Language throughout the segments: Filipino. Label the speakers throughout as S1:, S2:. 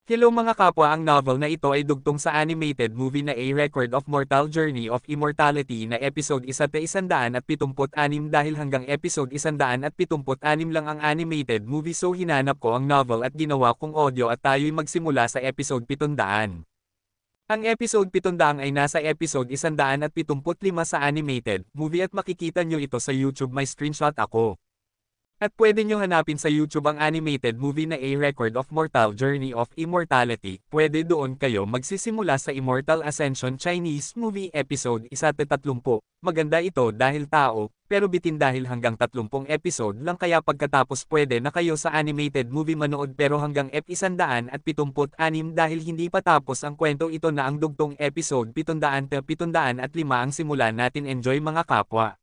S1: Hello mga kapwa, ang novel na ito ay dugtong sa animated movie na A Record of Mortal Journey of Immortality na episode 176 dahil hanggang episode 176 lang ang animated movie, so hinanap ko ang novel at ginawa kong audio at tayo'y magsimula sa episode 700. Ang episode 700 ay nasa episode 175 sa animated movie at makikita nyo ito sa YouTube, may screenshot ako. At pwede nyo hanapin sa YouTube ang animated movie na A Record of Mortal Journey of Immortality. Pwede doon kayo magsisimula sa Immortal Ascension Chinese movie episode 130. Maganda ito dahil tao, pero bitin dahil hanggang 30 episode lang, kaya pagkatapos pwede na kayo sa animated movie manood, pero hanggang Ep 176 dahil hindi pa tapos ang kwento, ito na ang dugtong episode 705 ang simulan natin. Enjoy mga kapwa.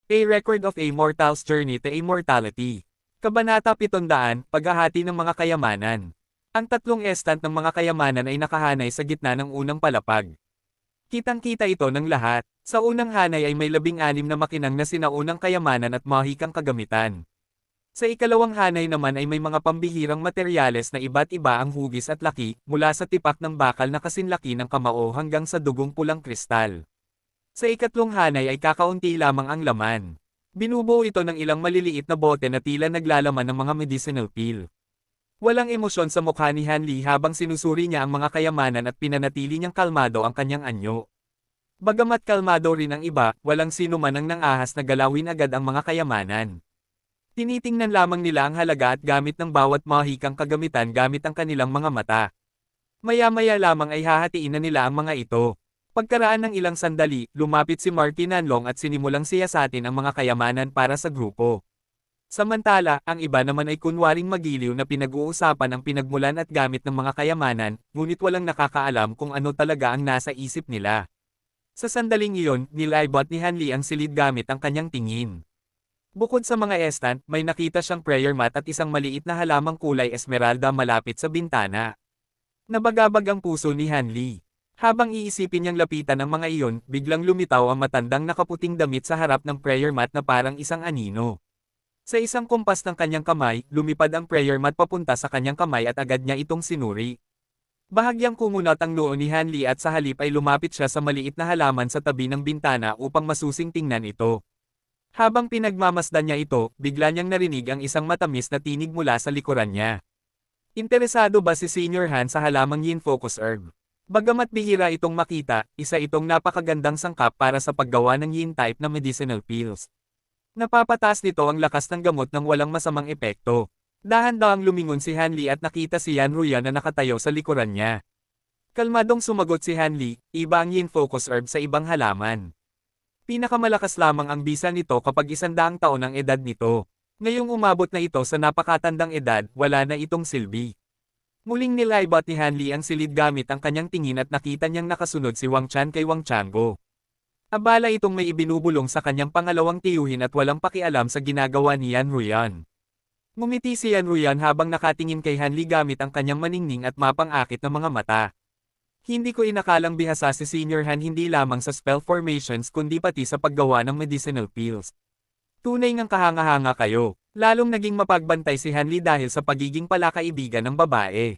S1: A Record of a Mortal's Journey to Immortality. Kabanata 700, Paghahati ng mga kayamanan. Ang tatlong estant ng mga kayamanan ay nakahanay sa gitna ng unang palapag. Kitang-kita ito ng lahat. Sa unang hanay ay may 16 na makinang na sinaunang kayamanan at mahikang kagamitan. Sa ikalawang hanay naman ay may mga pambihirang materyales na iba't iba ang hugis at laki, mula sa tipak ng bakal na kasinlaki ng kamao hanggang sa dugong pulang kristal. Sa ikatlong hanay ay kakaunti lamang ang laman. Binubuo ito ng ilang maliliit na bote na tila naglalaman ng mga medicinal pill. Walang emosyon sa mukha ni Hanli habang sinusuri niya ang mga kayamanan at pinanatili niyang kalmado ang kanyang anyo. Bagamat kalmado rin ang iba, walang sino man ang nangahas na galawin agad ang mga kayamanan. Tinitingnan lamang nila ang halaga at gamit ng bawat mahikang kagamitan gamit ang kanilang mga mata. Maya-maya lamang ay hahatiin na nila ang mga ito. Pagkaraan ng ilang sandali, lumapit si Marky Nanlong at sinimulang siyasatin ang mga kayamanan para sa grupo. Samantala, ang iba naman ay kunwaring magiliw na pinag-uusapan ang pinagmulan at gamit ng mga kayamanan, ngunit walang nakakaalam kung ano talaga ang nasa isip nila. Sa sandaling iyon, nilaybot ni Hanli ang silid gamit ang kanyang tingin. Bukod sa mga estant, may nakita siyang prayer mat at isang maliit na halamang kulay esmeralda malapit sa bintana. Nabagabag ang puso ni Hanli. Habang iisipin niyang lapitan ang mga iyon, biglang lumitaw ang matandang nakaputing damit sa harap ng prayer mat na parang isang anino. Sa isang kumpas ng kanyang kamay, lumipad ang prayer mat papunta sa kanyang kamay at agad niya itong sinuri. Bahagyang kumunot ang noo ni Hanli at sa halip ay lumapit siya sa maliit na halaman sa tabi ng bintana upang masusing tingnan ito. Habang pinagmamasdan niya ito, bigla niyang narinig ang isang matamis na tinig mula sa likuran niya. Interesado ba si Senior Han sa halamang Yin Focus Herb? Bagamat bihira itong makita, isa itong napakagandang sangkap para sa paggawa ng Yin-type na medicinal pills. Napapataas nito ang lakas ng gamot ng walang masamang epekto. Dahan-dahang lumingon si Hanli at nakita si Yan Ruyan na nakatayo sa likuran niya. Kalmadong sumagot si Hanli, iba ang Yin Focus Herb sa ibang halaman. Pinakamalakas lamang ang bisa nito kapag 100 taon ang edad nito. Ngayong umabot na ito sa napakatandang edad, wala na itong silbi. Muling nilaybot ni Hanli ang silid gamit ang kanyang tingin at nakita niyang nakasunod si Wang Chan kay Wang Chango. Abala itong may ibinubulong sa kanyang pangalawang tiyuhin at walang pakialam sa ginagawa ni Yan Ruyan. Ngumiti si Yan Ruyan habang nakatingin kay Hanli gamit ang kanyang maningning at mapang-akit na mga mata. Hindi ko inakalang bihasa si Senior Han hindi lamang sa spell formations kundi pati sa paggawa ng medicinal pills. Tunay ngang kahanga-hanga kayo. Lalong naging mapagbantay si Hanli dahil sa pagiging palakaibigan ng babae.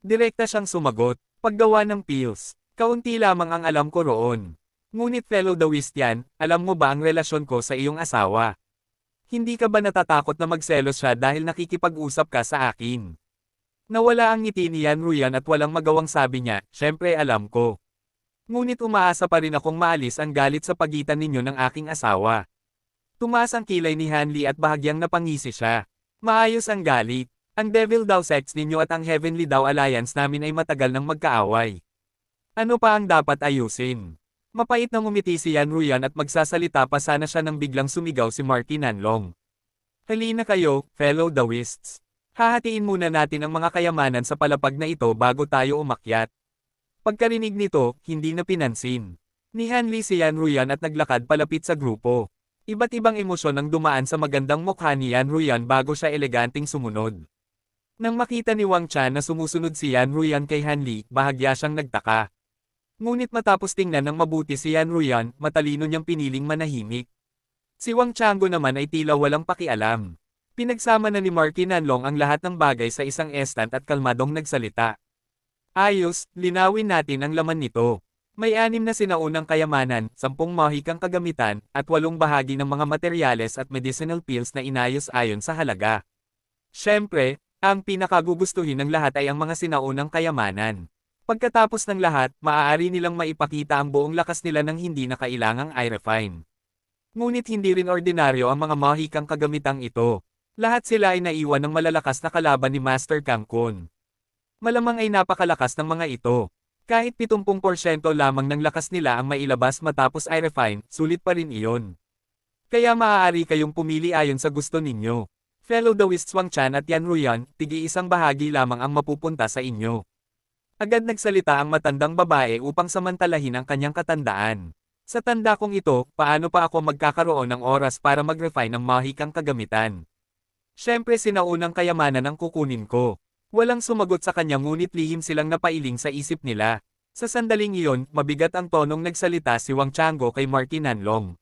S1: Direkta siyang sumagot, paggawa ng pills, kaunti lamang ang alam ko roon. Ngunit fellow Daoist yan, alam mo ba ang relasyon ko sa iyong asawa? Hindi ka ba natatakot na magselos siya dahil nakikipag-usap ka sa akin? Nawala ang ngiti ni Yan Ruyan at walang magawang sabi niya, syempre alam ko. Ngunit umaasa pa rin akong maalis ang galit sa pagitan ninyo ng aking asawa. Tumaas ang kilay ni Hanli at bahagyang napangisi siya. Maayos ang galit. Ang Devil Daw Sex ninyo at ang Heavenly Daw Alliance namin ay matagal nang magkaaway. Ano pa ang dapat ayusin? Mapait na ngumiti si Yan Ruyan at magsasalita pa sana siya nang biglang sumigaw si Marky Nanlong. Halina kayo, fellow Daoists. Hahatiin muna natin ang mga kayamanan sa palapag na ito bago tayo umakyat. Pagkarinig nito, hindi na pinansin ni Hanli si Yan Ruyan at naglakad palapit sa grupo. Iba't ibang emosyon ang dumaan sa magandang mukha ni Yan Ruyan bago siya eleganting sumunod. Nang makita ni Wang Chan na sumusunod si Yan Ruyan kay Hanli, bahagya siyang nagtaka. Ngunit matapos tingnan ng mabuti si Yan Ruyan, matalino niyang piniling manahimik. Si Wang Chango naman ay tila walang pakialam. Pinagsama na ni Marky Nanlong ang lahat ng bagay sa isang instant at kalmadong nagsalita. Ayos, linawin natin ang laman nito. May 6 na sinaunang kayamanan, 10 mahikang kagamitan, at 8 bahagi ng mga materyales at medicinal pills na inayos ayon sa halaga. Siyempre, ang pinakagugustuhin ng lahat ay ang mga sinaunang kayamanan. Pagkatapos ng lahat, maaari nilang maipakita ang buong lakas nila ng hindi na kailangang i-refine. Ngunit hindi rin ordinaryo ang mga mahikang kagamitang ito. Lahat sila ay naiwan ng malalakas na kalaban ni Master Kang Kun. Malamang ay napakalakas ng mga ito. Kahit 70% lamang ng lakas nila ang mailabas matapos i-refine, sulit pa rin iyon. Kaya maaari kayong pumili ayon sa gusto ninyo. Fellow Daoists Wang Chan at Yan Ruyan, tig-iisang bahagi lamang ang mapupunta sa inyo. Agad nagsalita ang matandang babae upang samantalahin ang kanyang katandaan. Sa tanda kong ito, paano pa ako magkakaroon ng oras para mag-refine ng mahikang kagamitan? Siyempre sinaunang kayamanan ang kukunin ko. Walang sumagot sa kanya ngunit lihim silang napailing sa isip nila. Sa sandaling iyon, mabigat ang tonong nagsalita si Wang Chango kay Marky Nanlong.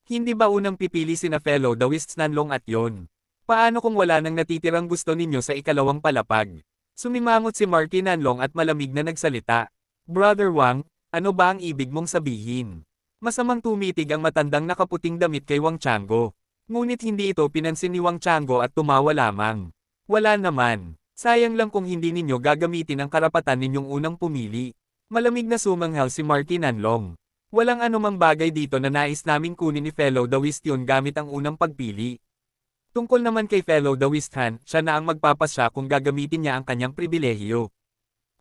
S1: Hindi ba unang pipili sina Fellow Daoists Nanlong at yon? Paano kung wala nang natitirang gusto ninyo sa ikalawang palapag? Sumimangot si Marky Nanlong at malamig na nagsalita. Brother Wang, ano ba ang ibig mong sabihin? Masamang tumitig ang matandang nakaputing damit kay Wang Chango. Ngunit hindi ito pinansin ni Wang Chango at tumawa lamang. Wala naman. Sayang lang kung hindi ninyo gagamitin ang karapatan ninyong unang pumili. Malamig na sumanghal si Marky Nanlong. Walang anumang bagay dito na nais naming kunin ni Fellow Daoist yun gamit ang unang pagpili. Tungkol naman kay Fellow Daoist Han, siya na ang magpapasya kung gagamitin niya ang kanyang pribilehiyo.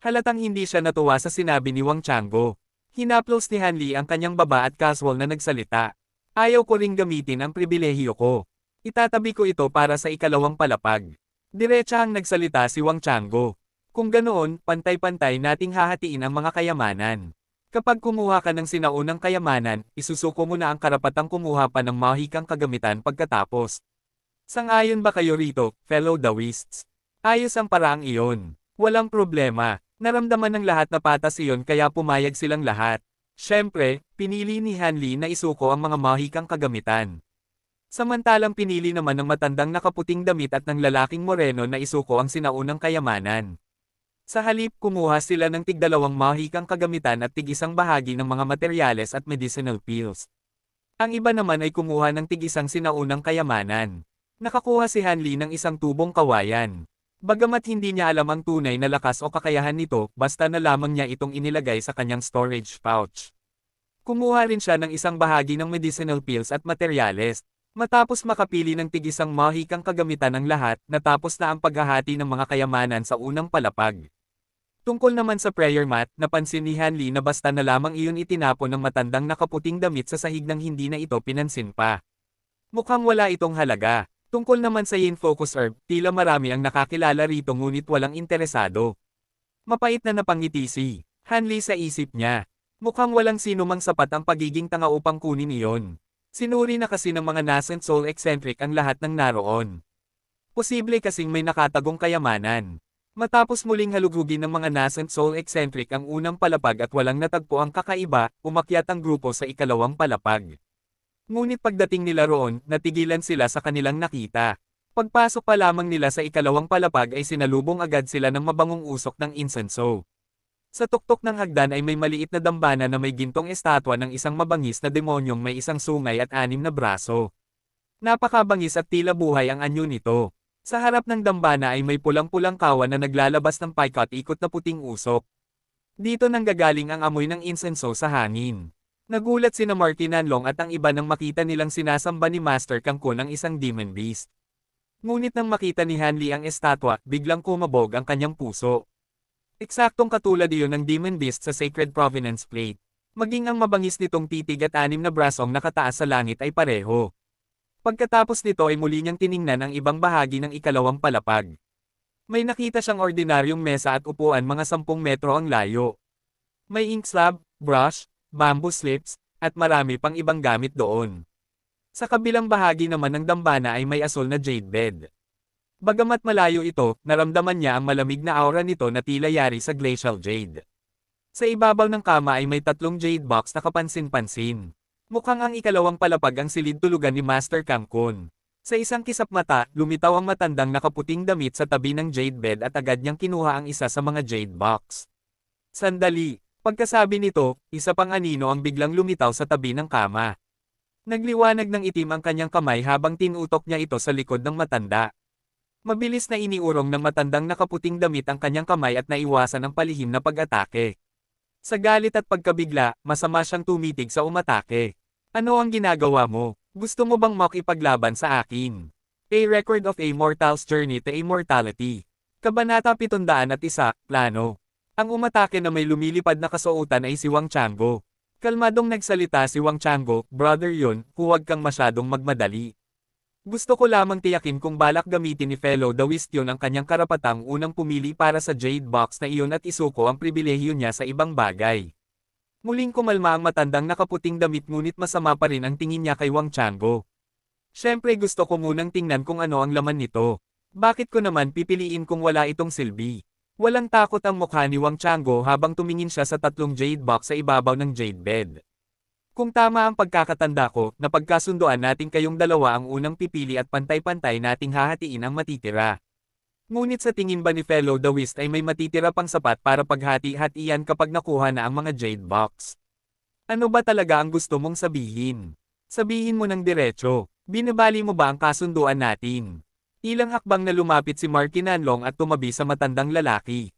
S1: Halatang hindi siya natuwa sa sinabi ni Wang Chango. Hinaplos ni Han Li ang kanyang baba at casual na nagsalita. Ayaw ko ring gamitin ang pribilehiyo ko. Itatabi ko ito para sa ikalawang palapag. Diretsahang nagsalita si Wang Chango. Kung ganoon, pantay-pantay nating hahatiin ang mga kayamanan. Kapag kumuha ka ng sinaunang kayamanan, isusuko mo na ang karapatang kumuha pa ng mahikang kagamitan pagkatapos. Sang-ayon ba kayo rito, fellow Daoists? Ayos ang paraang iyon. Walang problema. Naramdaman ng lahat na patas iyon kaya pumayag silang lahat. Siyempre, pinili ni Han Li na isuko ang mga mahikang kagamitan. Samantalang pinili naman ng matandang nakaputing damit at ng lalaking moreno na isuko ang sinaunang kayamanan. Sa halip kumuha sila ng tig-2 mahikang kagamitan at tig-1 bahagi ng mga materyales at medicinal pills. Ang iba naman ay kumuha ng tig-1 sinaunang kayamanan. Nakakuha si Han Li ng 1 tubong kawayan. Bagamat hindi niya alam ang tunay na lakas o kakayahan nito, basta na lamang niya itong inilagay sa kanyang storage pouch. Kumuha rin siya ng 1 bahagi ng medicinal pills at materyales. Matapos makapili ng tig-1 mahikang kagamitan ng lahat, natapos na ang paghahati ng mga kayamanan sa unang palapag. Tungkol naman sa prayer mat, napansin ni Han Li na basta na lamang iyon itinapon ng matandang nakaputing damit sa sahig nang hindi na ito pinansin pa. Mukhang wala itong halaga. Tungkol naman sa Yin Focus Herb, tila marami ang nakakilala rito ngunit walang interesado. Mapait na napangiti si Han Li sa isip niya. Mukhang walang sino mang sapat ang pagiging tanga upang kunin iyon. Sinuri na kasi ng mga nascent soul eccentric ang lahat ng naroon. Posible kasing may nakatagong kayamanan. Matapos muling halugugin ng mga nascent soul eccentric ang unang palapag at walang natagpo ang kakaiba, umakyat ang grupo sa ikalawang palapag. Ngunit pagdating nila roon, natigilan sila sa kanilang nakita. Pagpasok pa lamang nila sa ikalawang palapag ay sinalubong agad sila ng mabangong usok ng insenso. Sa tuktok ng hagdan ay may maliit na dambana na may gintong estatwa ng isang mabangis na demonyong may 1 sungay at 6 na braso. Napakabangis at tila buhay ang anyo nito. Sa harap ng dambana ay may pulang-pulang kawan na naglalabas ng paikot-ikot na puting usok. Dito nanggagaling ang amoy ng insenso sa hangin. Nagulat sina Marky Nanlong at ang iba nang makita nilang sinasamba ni Master Kang Kun ang isang demon beast. Ngunit nang makita ni Han Li ang estatwa, biglang kumabog ang kanyang puso. Eksaktong katulad iyon ng Demon Beast sa Sacred Provenance Plate. Maging ang mabangis nitong titig at 6 na brasong nakataas sa langit ay pareho. Pagkatapos nito ay muli niyang tiningnan ang ibang bahagi ng ikalawang palapag. May nakita siyang ordinaryong mesa at upuan mga 10 metro ang layo. May ink slab, brush, bamboo slips, at marami pang ibang gamit doon. Sa kabilang bahagi naman ng dambana ay may asol na jade bed. Bagamat malayo ito, naramdaman niya ang malamig na aura nito na tila yari sa glacial jade. Sa ibabaw ng kama ay may 3 jade box na kapansin-pansin. Mukhang ang ikalawang palapag ang silid tulugan ni Master Kang Kun. Sa isang kisap mata, lumitaw ang matandang nakaputing damit sa tabi ng jade bed at agad niyang kinuha ang isa sa mga jade box. Sandali. Pagkasabi nito, isa pang anino ang biglang lumitaw sa tabi ng kama. Nagliwanag ng itim ang kanyang kamay habang tinutok niya ito sa likod ng matanda. Mabilis na iniurong ng matandang nakaputing damit ang kanyang kamay at naiwasan ang palihim na pag-atake. Sa galit at pagkabigla, masama siyang tumitig sa umatake. Ano ang ginagawa mo? Gusto mo bang makipaglaban sa akin? A Record of a Mortal's Journey to Immortality. Kabanata 701, Plano. Ang umatake na may lumilipad na kasuotan ay si Wang Chango. Kalmadong nagsalita si Wang Chango, "Brother Yun, huwag kang masyadong magmadali. Gusto ko lamang tiyakin kung balak gamitin ni Fellow Daoist yun ang kanyang karapatang unang pumili para sa Jade Box na iyon at isuko ang pribilehiyo niya sa ibang bagay." Muling kumalma ang matandang nakaputing damit ngunit masama pa rin ang tingin niya kay Wang Chango. "Siyempre gusto ko munang tingnan kung ano ang laman nito. Bakit ko naman pipiliin kung wala itong silbi?" Walang takot ang mukha ni Wang Chango habang tumingin siya sa tatlong Jade Box sa ibabaw ng Jade Bed. "Kung tama ang pagkakatanda ko, napagkasunduan nating kayong dalawa ang unang pipili at pantay-pantay nating hahatiin ang matitira. Ngunit sa tingin ba ni Fellow Daoist ay may matitira pang sapat para paghati-hatian kapag nakuha na ang mga Jade Box? Ano ba talaga ang gusto mong sabihin? Sabihin mo ng diretso, binabali mo ba ang kasunduan natin?" Ilang hakbang na lumapit si Marky Nanlong at tumabi sa matandang lalaki.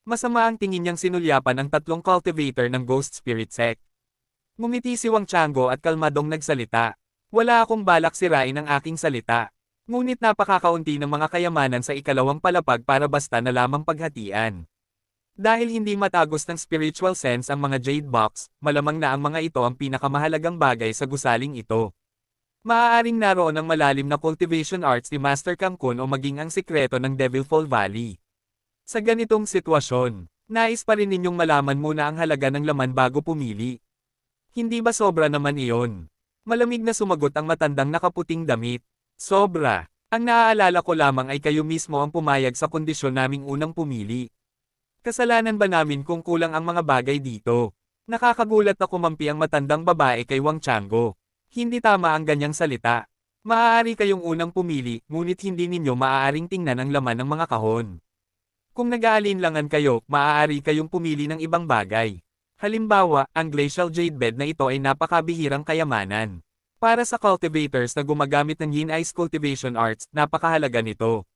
S1: Masama ang tingin niyang sinulyapan ang tatlong cultivator ng Ghost Spirit Sect. Ngumiti si Wang Chango at kalmadong nagsalita. "Wala akong balak sirain ang aking salita. Ngunit napakakaunti ng mga kayamanan sa ikalawang palapag para basta na lamang paghatian. Dahil hindi matagos ng spiritual sense ang mga Jade Box, malamang na ang mga ito ang pinakamahalagang bagay sa gusaling ito. Maaaring naroon ang malalim na cultivation arts ni Master Kangkun o maging ang sikreto ng Devilfall Valley. Sa ganitong sitwasyon, nais pa rin ninyong malaman muna ang halaga ng laman bago pumili. Hindi ba sobra naman iyon?" Malamig na sumagot ang matandang nakaputing damit. "Sobra. Ang naaalala ko lamang ay kayo mismo ang pumayag sa kondisyon naming unang pumili. Kasalanan ba namin kung kulang ang mga bagay dito?" Nakakagulat na kumampi ang matandang babae kay Wang Chango. "Hindi tama ang ganyang salita. Maaari kayong unang pumili, ngunit hindi ninyo maaaring tingnan ang laman ng mga kahon. Kung nag-aalinlangan kayo, maaari kayong pumili ng ibang bagay. Halimbawa, ang Glacial Jade Bed na ito ay napakabihirang kayamanan. Para sa cultivators na gumagamit ng Yin Ice Cultivation Arts, napakahalaga nito."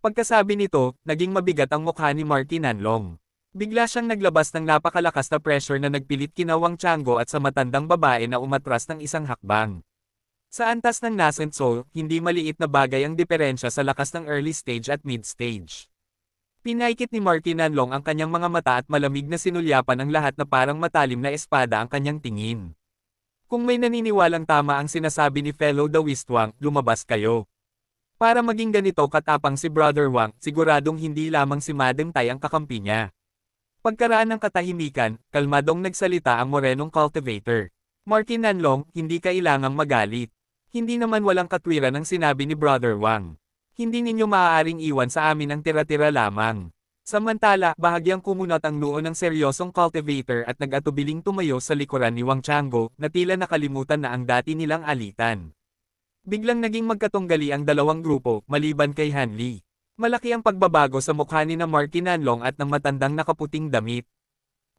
S1: Pagkasabi nito, naging mabigat ang mukha ni Marky Nanlong. Bigla siyang naglabas ng napakalakas na pressure na nagpilit kina Wang Chango at sa matandang babae na umatras ng isang hakbang. Sa antas ng nascent soul, hindi maliit na bagay ang diferensya sa lakas ng early stage at mid stage. Pinaikit ni Marky Nanlong ang kanyang mga mata at malamig na sinulyapan ang lahat na parang matalim na espada ang kanyang tingin. "Kung may naniniwalang tama ang sinasabi ni Fellow Daoist Wang, lumabas kayo. Para maging ganito katapang si Brother Wang, siguradong hindi lamang si Madam Tai ang kakampi niya." Pagkaraan ng katahimikan, kalmadong nagsalita ang morenong cultivator. "Marky Nanlong, hindi kailangang magalit. Hindi naman walang katwiran ang sinabi ni Brother Wang. Hindi ninyo maaaring iwan sa amin ang tira-tira lamang." Samantala, bahagyang kumunot ang noo ng seryosong cultivator at nag-atubiling tumayo sa likuran ni Wang Chango, na tila nakalimutan na ang dati nilang alitan. Biglang naging magkatunggali ang dalawang grupo, maliban kay Han Li. Malaki ang pagbabago sa mukha ni na Marky Nanlong at ng matandang nakaputing damit.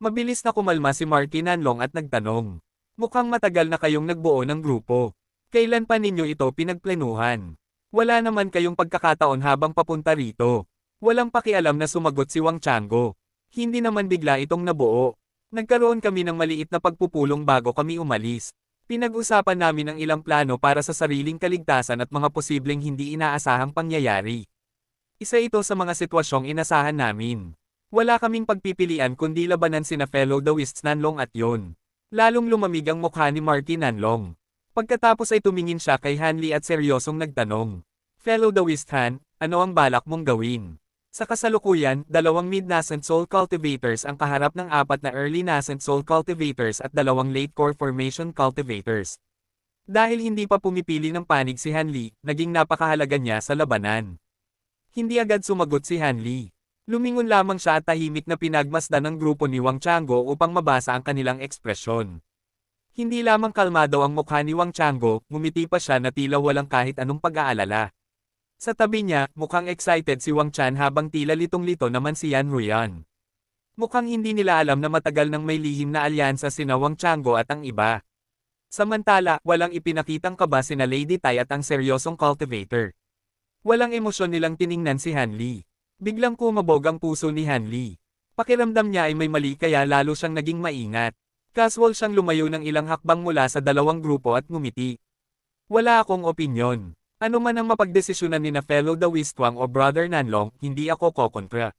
S1: Mabilis na kumalma si Marky Nanlong at nagtanong. "Mukhang matagal na kayong nagbuo ng grupo. Kailan pa ninyo ito pinagplanuhan? Wala naman kayong pagkakataon habang papunta rito." Walang pakialam na sumagot si Wang Chango. "Hindi naman bigla itong nabuo. Nagkaroon kami ng maliit na pagpupulong bago kami umalis. Pinag-usapan namin ang ilang plano para sa sariling kaligtasan at mga posibleng hindi inaasahang pangyayari. Isa ito sa mga sitwasyong inasahan namin. Wala kaming pagpipilian kundi labanan sina Fellow Daoists Nanlong at Yon." Lalong lumamig ang mukha ni Marky Nanlong. Pagkatapos ay tumingin siya kay Han Li at seryosong nagtanong. "Fellow Daoist Han, ano ang balak mong gawin?" Sa kasalukuyan, 2 mid-nascent soul cultivators ang kaharap ng 4 na early nascent soul cultivators at 2 late core formation cultivators. Dahil hindi pa pumipili ng panig si Han Li, naging napakahalaga niya sa labanan. Hindi agad sumagot si Han Li. Lumingon lamang siya at tahimik na pinagmasdan ng grupo ni Wang Chango upang mabasa ang kanilang ekspresyon. Hindi lamang kalmado ang mukha ni Wang Chango, ngumiti pa siya na tila walang kahit anong pag-aalala. Sa tabi niya, mukhang excited si Wang Chan habang tila litong-lito naman si Yan Ruyan. Mukhang hindi nila alam na matagal nang may lihim na alyansa sina Wang Chango at ang iba. Samantala, walang ipinakitang kaba sina Lady Tai at ang seryosong cultivator. Walang emosyon nilang tiningnan si Han Li. Biglang kumabog ang puso ni Han Li. Pakiramdam niya ay may mali kaya lalo siyang naging maingat. Casual siyang lumayo ng ilang hakbang mula sa dalawang grupo at ngumiti. Wala akong opinyon. Ano man ang mapagdesisyonan ni na fellow Dawistwang o Brother Nanlong, hindi ako kokontra.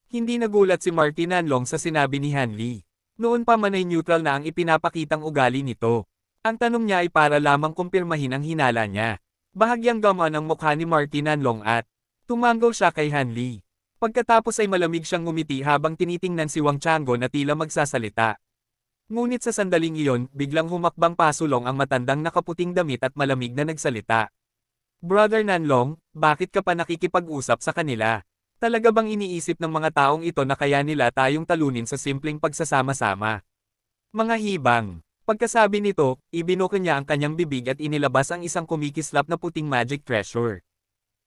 S1: Hindi nagulat si Marty Nanlong sa sinabi ni Han Li. Noon pa man ay neutral na ang ipinapakitang ugali nito. Ang tanong niya ay para lamang kumpirmahin ang hinala niya. Bahagyang gamaan ang mukha ni Marty Nanlong at tumanggol siya kay Han Li. Pagkatapos ay malamig siyang ngumiti habang tinitingnan si Wang Chango na tila magsasalita. Ngunit sa sandaling iyon, biglang humakbang pasulong ang matandang nakaputing damit at malamig na nagsalita. Brother Nanlong, bakit ka pa nakikipag-usap sa kanila? Talaga bang iniisip ng mga taong ito na kaya nila tayong talunin sa simpleng pagsasama-sama? Mga hibang. Pagkasabi nito, ibinuka niya ang kanyang bibig at inilabas ang isang kumikislap na puting magic treasure.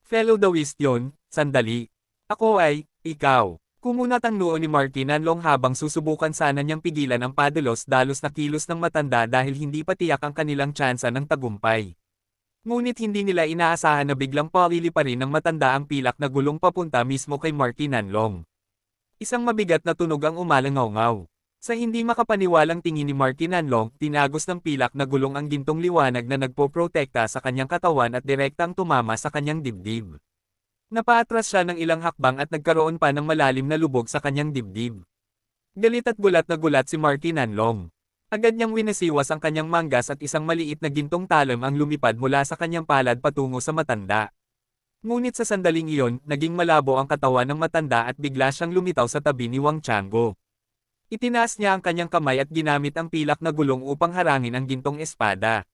S1: Fellow Dawist yon, sandali. Ako ay, ikaw. Kumunat ang noo ni Marty Nanlong habang susubukan sana niyang pigilan ang padalos-dalos na kilos ng matanda dahil hindi pa tiyak ang kanilang tsansa ng tagumpay. Ngunit hindi nila inaasahan na biglang paliliparin ng matanda ang pilak na gulong papunta mismo kay Marty Nanlong. Isang mabigat na tunog ang umalangaw-ngaw. Sa hindi makapaniwalang tingin ni Marty Nanlong, tinagos ng pilak na gulong ang gintong liwanag na nagpoprotekta sa kanyang katawan at direktang tumama sa kanyang dibdib. Napaatras siya ng ilang hakbang at nagkaroon pa ng malalim na lubog sa kanyang dibdib. Galit at gulat na gulat si Marty Nanlong. Agad niyang winasiwas ang kanyang manggas at isang maliit na gintong talon ang lumipad mula sa kanyang palad patungo sa matanda. Ngunit sa sandaling iyon, naging malabo ang katawan ng matanda at bigla siyang lumitaw sa tabi ni Wang Chango. Itinaas niya ang kanyang kamay at ginamit ang pilak na gulong upang harangin ang gintong espada.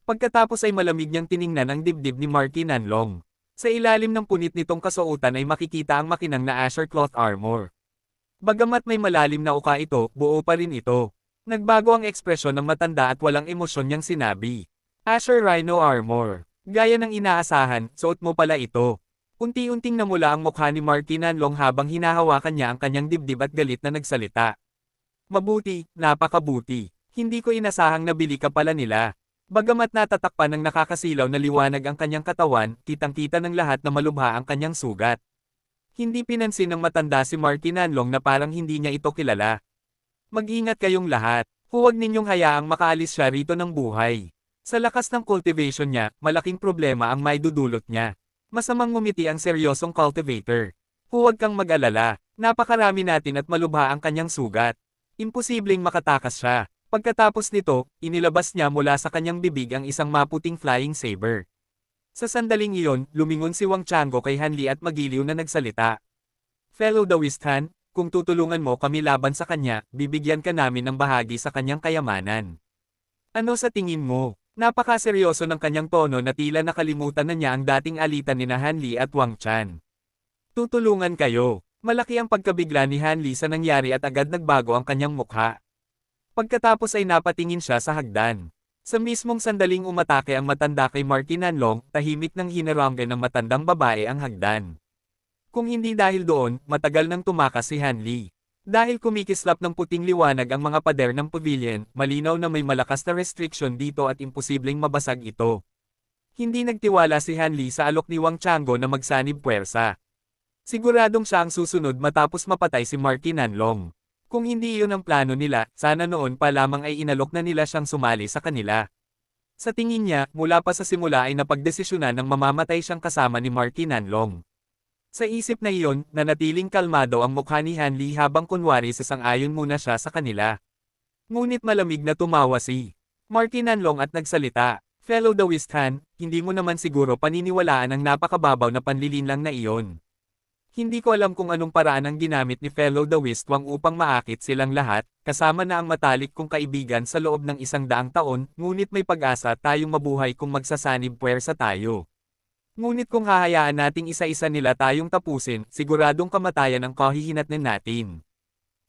S1: Pagkatapos ay malamig niyang tiningnan ang dibdib ni Marty Nanlong. Sa ilalim ng punit nitong kasuotan ay makikita ang makinang na Asher Cloth Armor. Bagamat may malalim na uka ito, buo pa rin ito. Nagbago ang ekspresyon ng matanda at walang emosyon niyang sinabi. Asher Rhino Armor. Gaya ng inaasahan, suot mo pala ito. Unti-unting namula ang mukha ni Marty Nanlong habang hinahawakan niya ang kanyang dibdib at galit na nagsalita. Mabuti, napakabuti. Hindi ko inasahang nabili ka pala nila. Bagamat natatakpan ng nakakasilaw na liwanag ang kanyang katawan, kitang-kita ng lahat na malubha ang kanyang sugat. Hindi pinansin ng matanda si Marty Nanlong na parang hindi niya ito kilala. Mag-ingat kayong lahat. Huwag ninyong hayaang makaalis siya rito ng buhay. Sa lakas ng cultivation niya, malaking problema ang maidudulot niya. Masamang ngumiti ang seryosong cultivator. Huwag kang mag-alala. Napakarami natin at malubha ang kanyang sugat. Imposibleng makatakas siya. Pagkatapos nito, inilabas niya mula sa kanyang bibig ang isang maputing flying saber. Sa sandaling iyon, lumingon si Wang Chango kay Han Li at magiliw na nagsalita. Fellow Dawisthan, kung tutulungan mo kami laban sa kanya, bibigyan ka namin ng bahagi sa kanyang kayamanan. Ano sa tingin mo? Napakaseryoso ng kanyang tono na tila nakalimutan na niya ang dating alitan ni Han Li at Wang Chan. Tutulungan kayo. Malaki ang pagkabigla ni Han Li sa nangyari at agad nagbago ang kanyang mukha. Pagkatapos ay napatingin siya sa hagdan. Sa mismong sandaling umatake ang matanda kay Marty Nanlong, tahimik nang hinaranggan ng matandang babae ang hagdan. Kung hindi dahil doon, matagal nang tumakas si Han Li. Dahil kumikislap ng puting liwanag ang mga pader ng pavilion, malinaw na may malakas na restriction dito at imposibleng mabasag ito. Hindi nagtiwala si Han Li sa alok ni Wang Chango na magsanib puwersa. Siguradong siya ang susunod matapos mapatay si Marty Nanlong. Kung hindi iyon ang plano nila, sana noon pa lamang ay inalok na nila siyang sumali sa kanila. Sa tingin niya, mula pa sa simula ay napagdesisyonan ng mamamatay siyang kasama ni Marty Nanlong. Sa isip na iyon, nanatiling kalmado ang mukha ni Han Li habang kunwari sasang-ayon muna siya sa kanila. Ngunit malamig na tumawa si Marty Nanlong at nagsalita, Fellow Dawisthan, hindi mo naman siguro paniniwalaan ang napakababaw na panlilinlang na iyon. Hindi ko alam kung anong paraan ang ginamit ni Fellow Dawistwang upang maakit silang lahat, kasama na ang matalik kong kaibigan sa loob ng 100 taon, ngunit may pag-asa tayong mabuhay kung magsasanib puwersa tayo. Ngunit kung hahayaan nating isa-isa nila tayong tapusin, siguradong kamatayan ang kahihinatnan natin.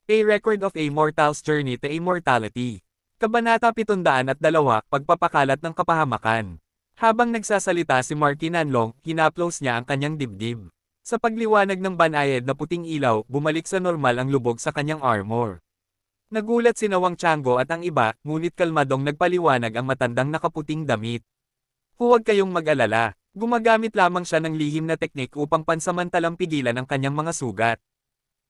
S1: A Record of a Mortal's Journey to Immortality. Kabanata 702, Pagpapakalat ng Kapahamakan. Habang nagsasalita si Marky Nanlong, hinaplos niya ang kanyang dibdib. Sa pagliwanag ng banayad na puting ilaw, bumalik sa normal ang lubog sa kanyang armor. Nagulat si Wang Chango at ang iba, ngunit kalmadong nagpaliwanag ang matandang nakaputing damit. Huwag kayong mag-alala. Gumagamit lamang siya ng lihim na teknik upang pansamantalang pigilan ang kanyang mga sugat.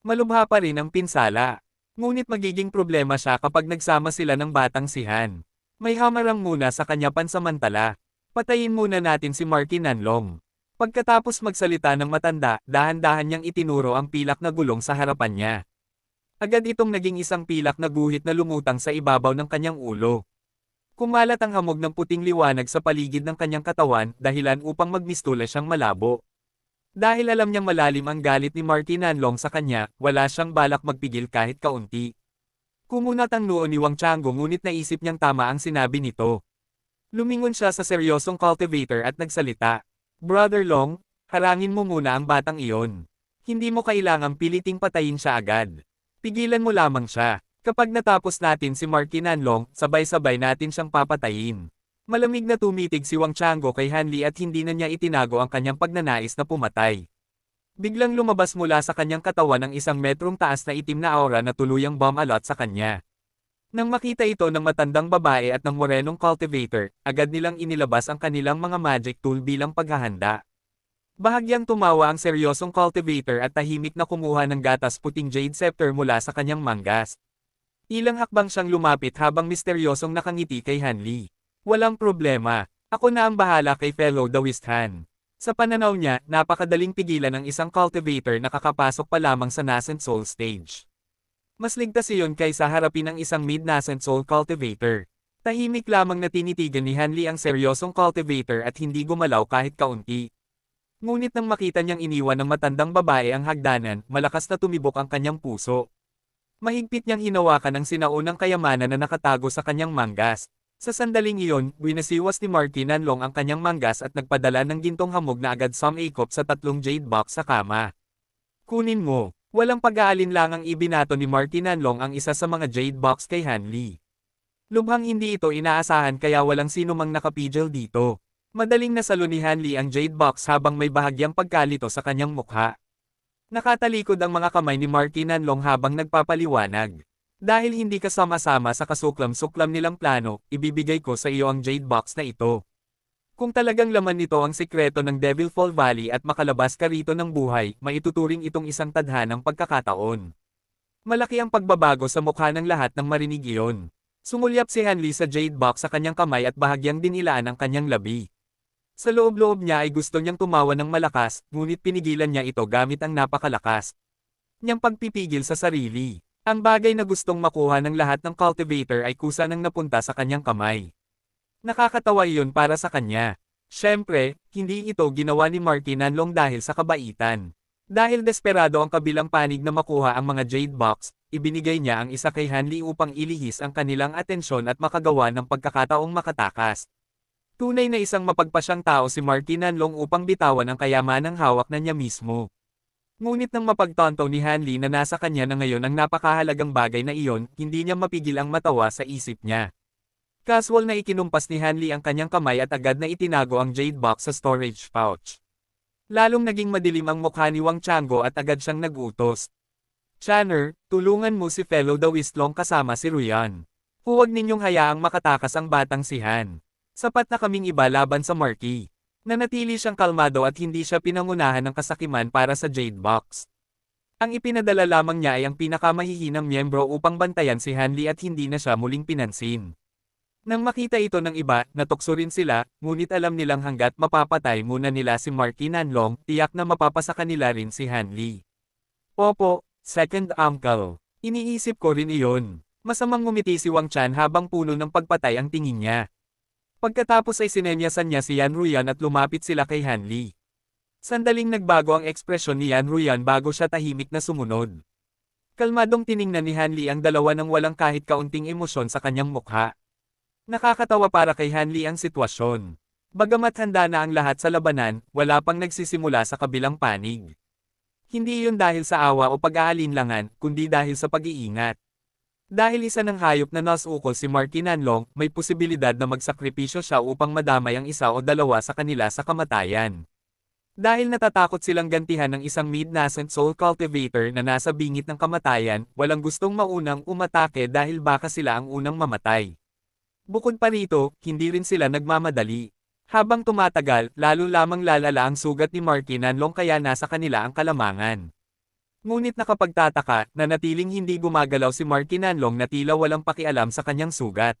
S1: Malubha pa rin ang pinsala. Ngunit magiging problema siya kapag nagsama sila ng batang si Han. May hamarang muna sa kanya pansamantala. Patayin muna natin si Marky Nanlong. Pagkatapos magsalita ng matanda, dahan-dahan niyang itinuro ang pilak na gulong sa harapan niya. Agad itong naging isang pilak na guhit na lumutang sa ibabaw ng kanyang ulo. Kumalat ang hamog ng puting liwanag sa paligid ng kanyang katawan, dahilan upang magmistula siyang malabo. Dahil alam niyang malalim ang galit ni Marky Nanlong sa kanya, wala siyang balak magpigil kahit kaunti. Kumunat ang noo ni Wang Chango ngunit naisip niyang tama ang sinabi nito. Lumingon siya sa seryosong cultivator at nagsalita. Brother Long, harangin mo muna ang batang iyon. Hindi mo kailangang piliting patayin siya agad. Pigilan mo lamang siya. Kapag natapos natin si Marky Nanlong, sabay-sabay natin siyang papatayin. Malamig na tumitig si Wang Chango kay Han Li at hindi na niya itinago ang kanyang pagnanais na pumatay. Biglang lumabas mula sa kanyang katawan ang isang metrong taas na itim na aura na tuluyang bumalot sa kanya. Nang makita ito ng matandang babae at ng morenong cultivator, agad nilang inilabas ang kanilang mga magic tool bilang paghahanda. Bahagyang tumawa ang seryosong cultivator at tahimik na kumuha ng gatas puting jade scepter mula sa kanyang manggas. Ilang hakbang siyang lumapit habang misteryosong nakangiti kay Han Li. Walang problema. Ako na ang bahala kay Fellow Daoist Han. Sa pananaw niya, napakadaling pigilan ng isang cultivator na kakapasok pa lamang sa nascent soul stage. Mas ligtas iyon kaysa harapin ang isang mid-nascent soul cultivator. Tahimik lamang na tinitigan ni Han Li ang seryosong cultivator at hindi gumalaw kahit kaunti. Ngunit nang makita niyang iniwan ng matandang babae ang hagdanan, malakas na tumibok ang kanyang puso. Mahigpit niyang hinawakan ang sinaunang kayamanan na nakatago sa kanyang manggas. Sa sandaling iyon, winasiwas ni Marky Nanlong ang kanyang manggas at nagpadala ng gintong hamog na agad sumikop sa 3 jade box sa kama. Kunin mo. Walang pag-aalinlangang ibinato ni Marky Nanlong ang isa sa mga jade box kay Han Li. Lubhang hindi ito inaasahan kaya walang sino mang nakapigil dito. Madaling nasalo ni Han Li ang jade box habang may bahagyang pagkalito sa kanyang mukha. Nakatalikod ang mga kamay ni Marky Nanlong habang nagpapaliwanag. Dahil hindi ka sama-sama sa kasuklam-suklam nilang plano, ibibigay ko sa iyo ang jade box na ito. Kung talagang laman nito ang sikreto ng Devil Fall Valley at makalabas ka rito ng buhay, maituturing itong isang tadhanang pagkakataon. Malaki ang pagbabago sa mukha ng lahat ng marinig iyon. Sumulyap si Han Li sa jade box sa kanyang kamay at bahagyang dinilaan ang kanyang labi. Sa loob-loob niya ay gusto niyang tumawa ng malakas, ngunit pinigilan niya ito gamit ang napakalakas niyang pagpipigil sa sarili. Ang bagay na gustong makuha ng lahat ng cultivator ay kusa nang napunta sa kanyang kamay. Nakakatawa iyon para sa kanya. Siyempre, hindi ito ginawa ni Marky Nanlong dahil sa kabaitan. Dahil desperado ang kabilang panig na makuha ang mga jade box, ibinigay niya ang isa kay Han Li upang ilihis ang kanilang atensyon at makagawa ng pagkakataong makatakas. Tunay na isang mapagpasyang tao si Marky Nanlong upang bitawan ang kayamanang hawak na niya mismo. Ngunit nang mapagtanto ni Han Li na nasa kanya na ngayon ang napakahalagang bagay na iyon, hindi niya mapigil ang matawa sa isip niya. Casual na ikinumpas ni Han Li ang kanyang kamay at agad na itinago ang jade box sa storage pouch. Lalong naging madilim ang mukha ni Wang Chango at agad siyang nagutos. Channer, tulungan mo si Fellow Daoist Long kasama si Ruyan. Huwag ninyong hayaang makatakas ang batang si Han. Sapat na kaming iba laban sa Marky. Nanatili siyang kalmado at hindi siya pinangunahan ng kasakiman para sa jade box. Ang ipinadala lamang niya ay ang pinakamahihinang miyembro upang bantayan si Han Li at hindi na siya muling pinansin. Nang makita ito ng iba, natukso rin sila, ngunit alam nilang hanggat mapapatay muna nila si Marky Nanlong, tiyak na mapapasa kanila rin si Han Li. Opo, second uncle. Iniisip ko rin iyon. Masamang ngumiti si Wang Chan habang puno ng pagpatay ang tingin niya. Pagkatapos ay sinenyasan niya si Yan Ruyan at lumapit sila kay Han Li. Sandaling nagbago ang ekspresyon ni Yan Ruyan bago siya tahimik na sumunod. Kalmadong tiningnan ni Han Li ang dalawa nang walang kahit kaunting emosyon sa kanyang mukha. Nakakatawa para kay Han Li ang sitwasyon. Bagamat handa na ang lahat sa labanan, wala pang nagsisimula sa kabilang panig. Hindi iyon dahil sa awa o pag-aalinlangan, kundi dahil sa pag-iingat. Dahil isa ng hayop na nasukol si Mark Kinanlong, may posibilidad na magsakripisyo siya upang madamay ang isa o dalawa sa kanila sa kamatayan. Dahil natatakot silang gantihan ng isang mid-nascent soul cultivator na nasa bingit ng kamatayan, walang gustong maunang umatake dahil baka sila ang unang mamatay. Bukod pa rito, hindi rin sila nagmamadali. Habang tumatagal, lalo lamang lalala ang sugat ni Mark Kinanlong kaya nasa kanila ang kalamangan. Ngunit nakapagtataka, na natiling hindi gumagalaw si Mark Kinanlong na tila walang pakialam sa kanyang sugat.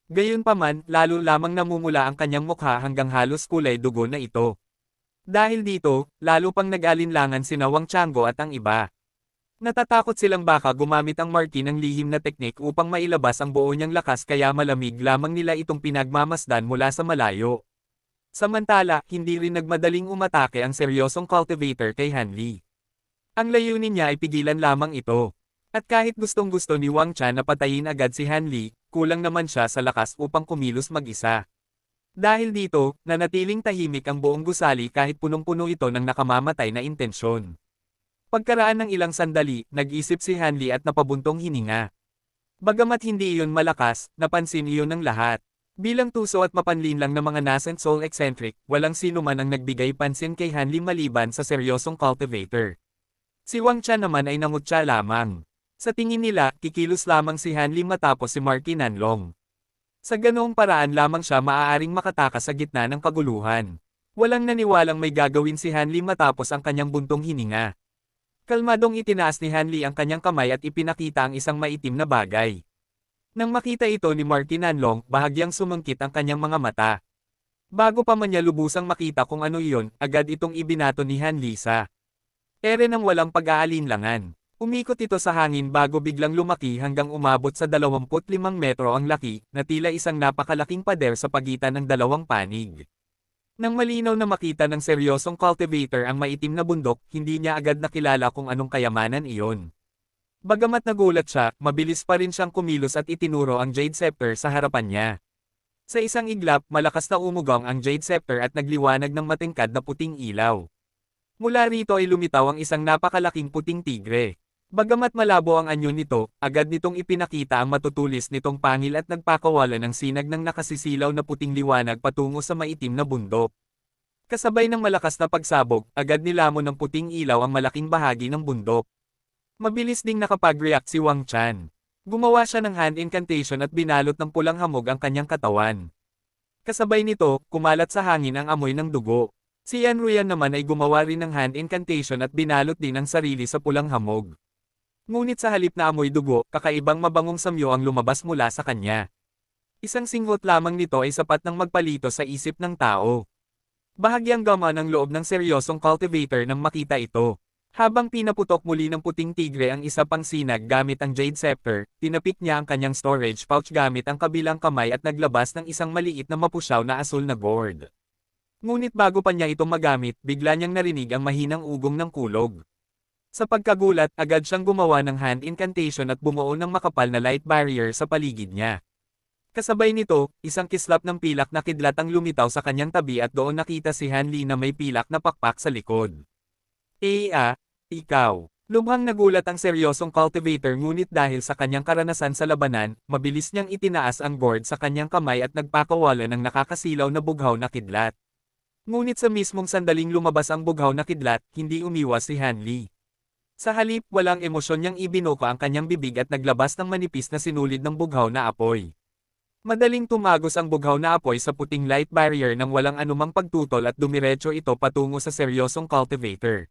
S1: Gayunpaman, lalo lamang namumula ang kanyang mukha hanggang halos kulay dugo na ito. Dahil dito, lalo pang nag-alinlangan sina Wang Chango at ang iba. Natatakot silang baka gumamit ang Marky ng lihim na teknik upang mailabas ang buo niyang lakas kaya malamig lamang nila itong pinagmamasdan mula sa malayo. Samantala, hindi rin nagmadaling umatake ang seryosong cultivator kay Hanli. Ang layunin niya ay pigilan lamang ito. At kahit gustong-gusto ni Wang Chan na patayin agad si Hanli, kulang naman siya sa lakas upang kumilos mag-isa. Dahil dito, nanatiling tahimik ang buong gusali kahit punong-puno ito ng nakamamatay na intensyon. Pagkaraan ng ilang sandali, nag-isip si Hanli at napabuntong hininga. Bagamat hindi iyon malakas, napansin iyon ng lahat. Bilang tuso at mapanlin lang ng mga nascent soul eccentric, walang sino man ang nagbigay pansin kay Hanli maliban sa seryosong cultivator. Si Wang Chan naman ay nangutya lamang. Sa tingin nila, kikilos lamang si Hanli matapos si Mark Kinanlong. Sa ganoong paraan lamang siya maaaring makatakas sa gitna ng kaguluhan. Walang naniwalang may gagawin si Hanli matapos ang kanyang buntong hininga. Kalmadong itinaas ni Hanli ang kanyang kamay at ipinakita ang isang maitim na bagay. Nang makita ito ni Mark Kinanlong, bahagyang sumungkit ang kanyang mga mata. Bago pa man niya lubusang makita kung ano iyon, agad itong ibinato ni Hanli sa ere ng walang pag-aalinlangan. Umikot ito sa hangin bago biglang lumaki hanggang umabot sa 25 metro ang laki, na tila isang napakalaking pader sa pagitan ng dalawang panig. Nang malinaw na makita ng seryosong cultivator ang maitim na bundok, hindi niya agad nakilala kung anong kayamanan iyon. Bagamat nagulat siya, mabilis pa rin siyang kumilos at itinuro ang Jade Scepter sa harapan niya. Sa isang iglap, malakas na umugong ang Jade Scepter at nagliwanag ng matingkad na puting ilaw. Mula rito ay lumitaw ang isang napakalaking puting tigre. Bagamat malabo ang anyo nito, agad nitong ipinakita ang matutulis nitong pangil at nagpakawala ng sinag ng nakasisilaw na puting liwanag patungo sa maitim na bundok. Kasabay ng malakas na pagsabog, agad nilamon ng puting ilaw ang malaking bahagi ng bundok. Mabilis ding nakapag-react si Wang Chan. Gumawa siya ng hand incantation at binalot ng pulang hamog ang kanyang katawan. Kasabay nito, kumalat sa hangin ang amoy ng dugo. Si Yan Ruyan naman ay gumawa rin ng hand incantation at binalot din ang sarili sa pulang hamog. Ngunit sa halip na amoy dugo, kakaibang mabangong samyo ang lumabas mula sa kanya. Isang singhot lamang nito ay sapat ng magpalito sa isip ng tao. Bahagyang gamaan ang loob ng seryosong cultivator nang makita ito. Habang pinaputok muli ng puting tigre ang isa pang sinag gamit ang Jade Scepter, tinapik niya ang kanyang storage pouch gamit ang kabilang kamay at naglabas ng isang maliit na mapusyaw na asul na gourd. Ngunit bago pa niya itong magamit, bigla niyang narinig ang mahinang ugong ng kulog. Sa pagkagulat, agad siyang gumawa ng hand incantation at bumuo ng makapal na light barrier sa paligid niya. Kasabay nito, isang kislap ng pilak na kidlat ang lumitaw sa kanyang tabi at doon nakita si Hanli na may pilak na pakpak sa likod. Ikaw. Lubhang nagulat ang seryosong cultivator ngunit dahil sa kanyang karanasan sa labanan, mabilis niyang itinaas ang gourd sa kanyang kamay at nagpakawala ng nakakasilaw na bughaw na kidlat. Ngunit sa mismong sandaling lumabas ang bughaw na kidlat, hindi umiwas si Hanli. Sa halip, walang emosyon niyang ibinuka ang kanyang bibig at naglabas ng manipis na sinulid ng bughaw na apoy. Madaling tumagos ang bughaw na apoy sa puting light barrier nang walang anumang pagtutol at dumiretso ito patungo sa seryosong cultivator.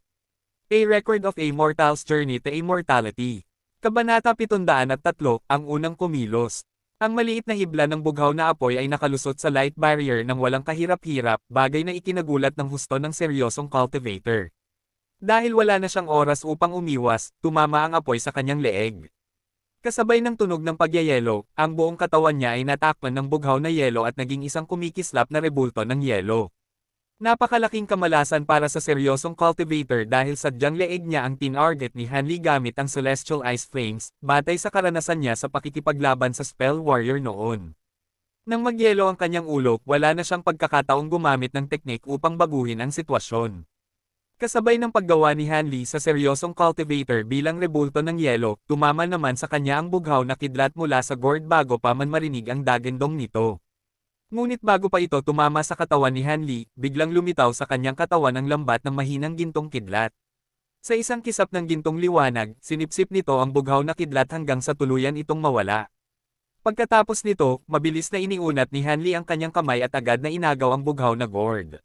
S1: A Record of a Mortal's Journey to Immortality. Kabanata 703, ang unang kumilos. Ang maliit na hibla ng bughaw na apoy ay nakalusot sa light barrier nang walang kahirap-hirap, bagay na ikinagulat ng husto ng seryosong cultivator. Dahil wala na siyang oras upang umiwas, tumama ang apoy sa kanyang leeg. Kasabay ng tunog ng pagyayelo, ang buong katawan niya ay natakpan ng bughaw na yelo at naging isang kumikislap na rebulto ng yelo. Napakalaking kamalasan para sa seryosong cultivator dahil sadyang leeg niya ang tinarget ni Hanli gamit ang Celestial Ice Flames, batay sa karanasan niya sa pakikipaglaban sa Spell Warrior noon. Nang magyelo ang kanyang ulo, wala na siyang pagkakataong gumamit ng teknik upang baguhin ang sitwasyon. Kasabay ng paggawa ni Hanli sa seryosong cultivator bilang rebulto ng yelo, tumama naman sa kanya ang bughaw na kidlat mula sa gourd bago pa man marinig ang dagendong nito. Ngunit bago pa ito tumama sa katawan ni Hanli, biglang lumitaw sa kanyang katawan ang lambat ng mahinang gintong kidlat. Sa isang kisap ng gintong liwanag, sinipsip nito ang bughaw na kidlat hanggang sa tuluyan itong mawala. Pagkatapos nito, mabilis na iniunat ni Hanli ang kanyang kamay at agad na inagaw ang bughaw na gourd.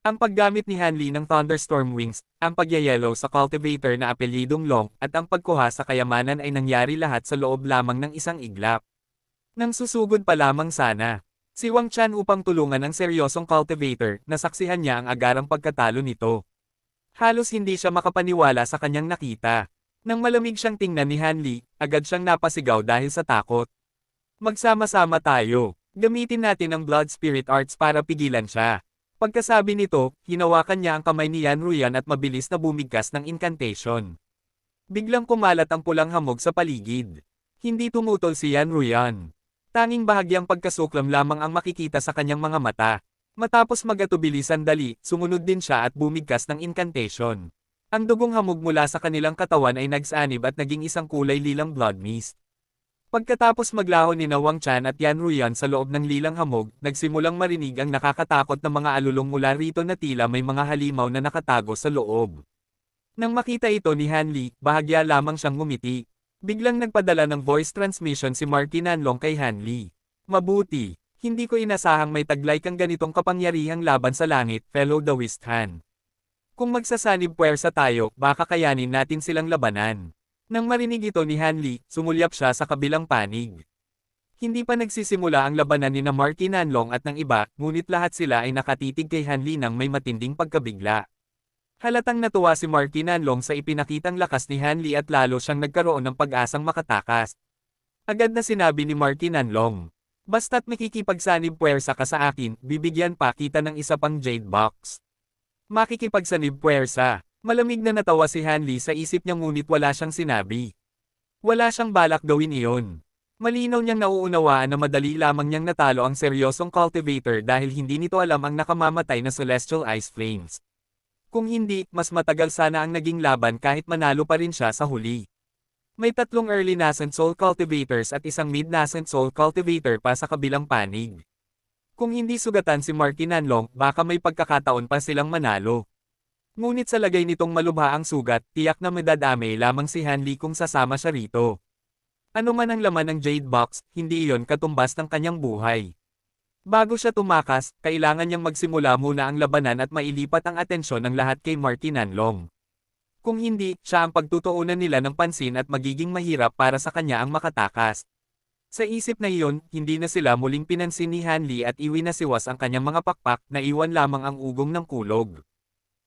S1: Ang paggamit ni Hanli ng Thunderstorm Wings, ang pagyayelo sa cultivator na apelyidong Long, at ang pagkuha sa kayamanan ay nangyari lahat sa loob lamang ng isang iglap. Nang susugod pa lamang sana, si Wang Chan upang tulungan ang seryosong cultivator, nasaksihan niya ang agarang pagkatalo nito. Halos hindi siya makapaniwala sa kanyang nakita. Nang malamig siyang tingnan ni Hanli, agad siyang napasigaw dahil sa takot. Magsama-sama tayo. Gamitin natin ang Blood Spirit Arts para pigilan siya. Pagkasabi nito, hinawakan niya ang kamay ni Yan Ruyan at mabilis na bumigkas ng incantation. Biglang kumalat ang pulang hamog sa paligid. Hindi tumutol si Yan Ruyan. Tanging bahagyang pagkasuklam lamang ang makikita sa kanyang mga mata. Matapos mag-atubili sandali, sumunod din siya at bumigkas ng incantation. Ang dugong hamog mula sa kanilang katawan ay nagsanib at naging isang kulay lilang blood mist. Pagkatapos maglaho ni Wang Chan at Yan Ruyan sa loob ng lilang hamog, nagsimulang marinig ang nakakatakot na mga alulong mula rito na tila may mga halimaw na nakatago sa loob. Nang makita ito ni Hanli, bahagya lamang siyang ngumiti. Biglang nagpadala ng voice transmission si Marky Nanlong kay Hanli. Mabuti, hindi ko inasahang may taglay kang ganitong kapangyarihang laban sa langit, fellow Daoist Han. Kung magsasanib puwersa tayo, baka kayanin natin silang labanan. Nang marinig ito ni Hanli, sumulyap siya sa kabilang panig. Hindi pa nagsisimula ang labanan ni Marky Nanlong at ng iba, ngunit lahat sila ay nakatitig kay Hanli nang may matinding pagkabigla. Halatang natuwa si Marky Nanlong sa ipinakitang lakas ni Hanli at lalo siyang nagkaroon ng pag-asang makatakas. Agad na sinabi ni Marky Nanlong, "Basta't makikipagsanib puwersa ka sa akin, bibigyan pa kita ng isa pang jade box." Makikipagsanib puwersa. Malamig na natawa si Hanli sa isip niya ngunit wala siyang sinabi. Wala siyang balak gawin iyon. Malinaw niyang nauunawaan na madali lamang niyang natalo ang seryosong cultivator dahil hindi nito alam ang nakamamatay na Celestial Ice Flames. Kung hindi, mas matagal sana ang naging laban kahit manalo pa rin siya sa huli. May 3 early nascent soul cultivators at isang mid nascent soul cultivator pa sa kabilang panig. Kung hindi sugatan si Marky Nanlong, baka may pagkakataon pa silang manalo. Ngunit sa lagay nitong malubha ang sugat, tiyak na madadamay lamang si Hanli kung sasama siya rito. Ano man ang laman ng Jade Box, hindi iyon katumbas ng kanyang buhay. Bago siya tumakas, kailangan niyang magsimula muna ang labanan at mailipat ang atensyon ng lahat kay Marky Nanlong. Kung hindi, siya ang pagtutuunan nila ng pansin at magiging mahirap para sa kanya ang makatakas. Sa isip na iyon, hindi na sila muling pinansin ni Hanli at iwinasiwas ang kanyang mga pakpak na iwan lamang ang ugong ng kulog.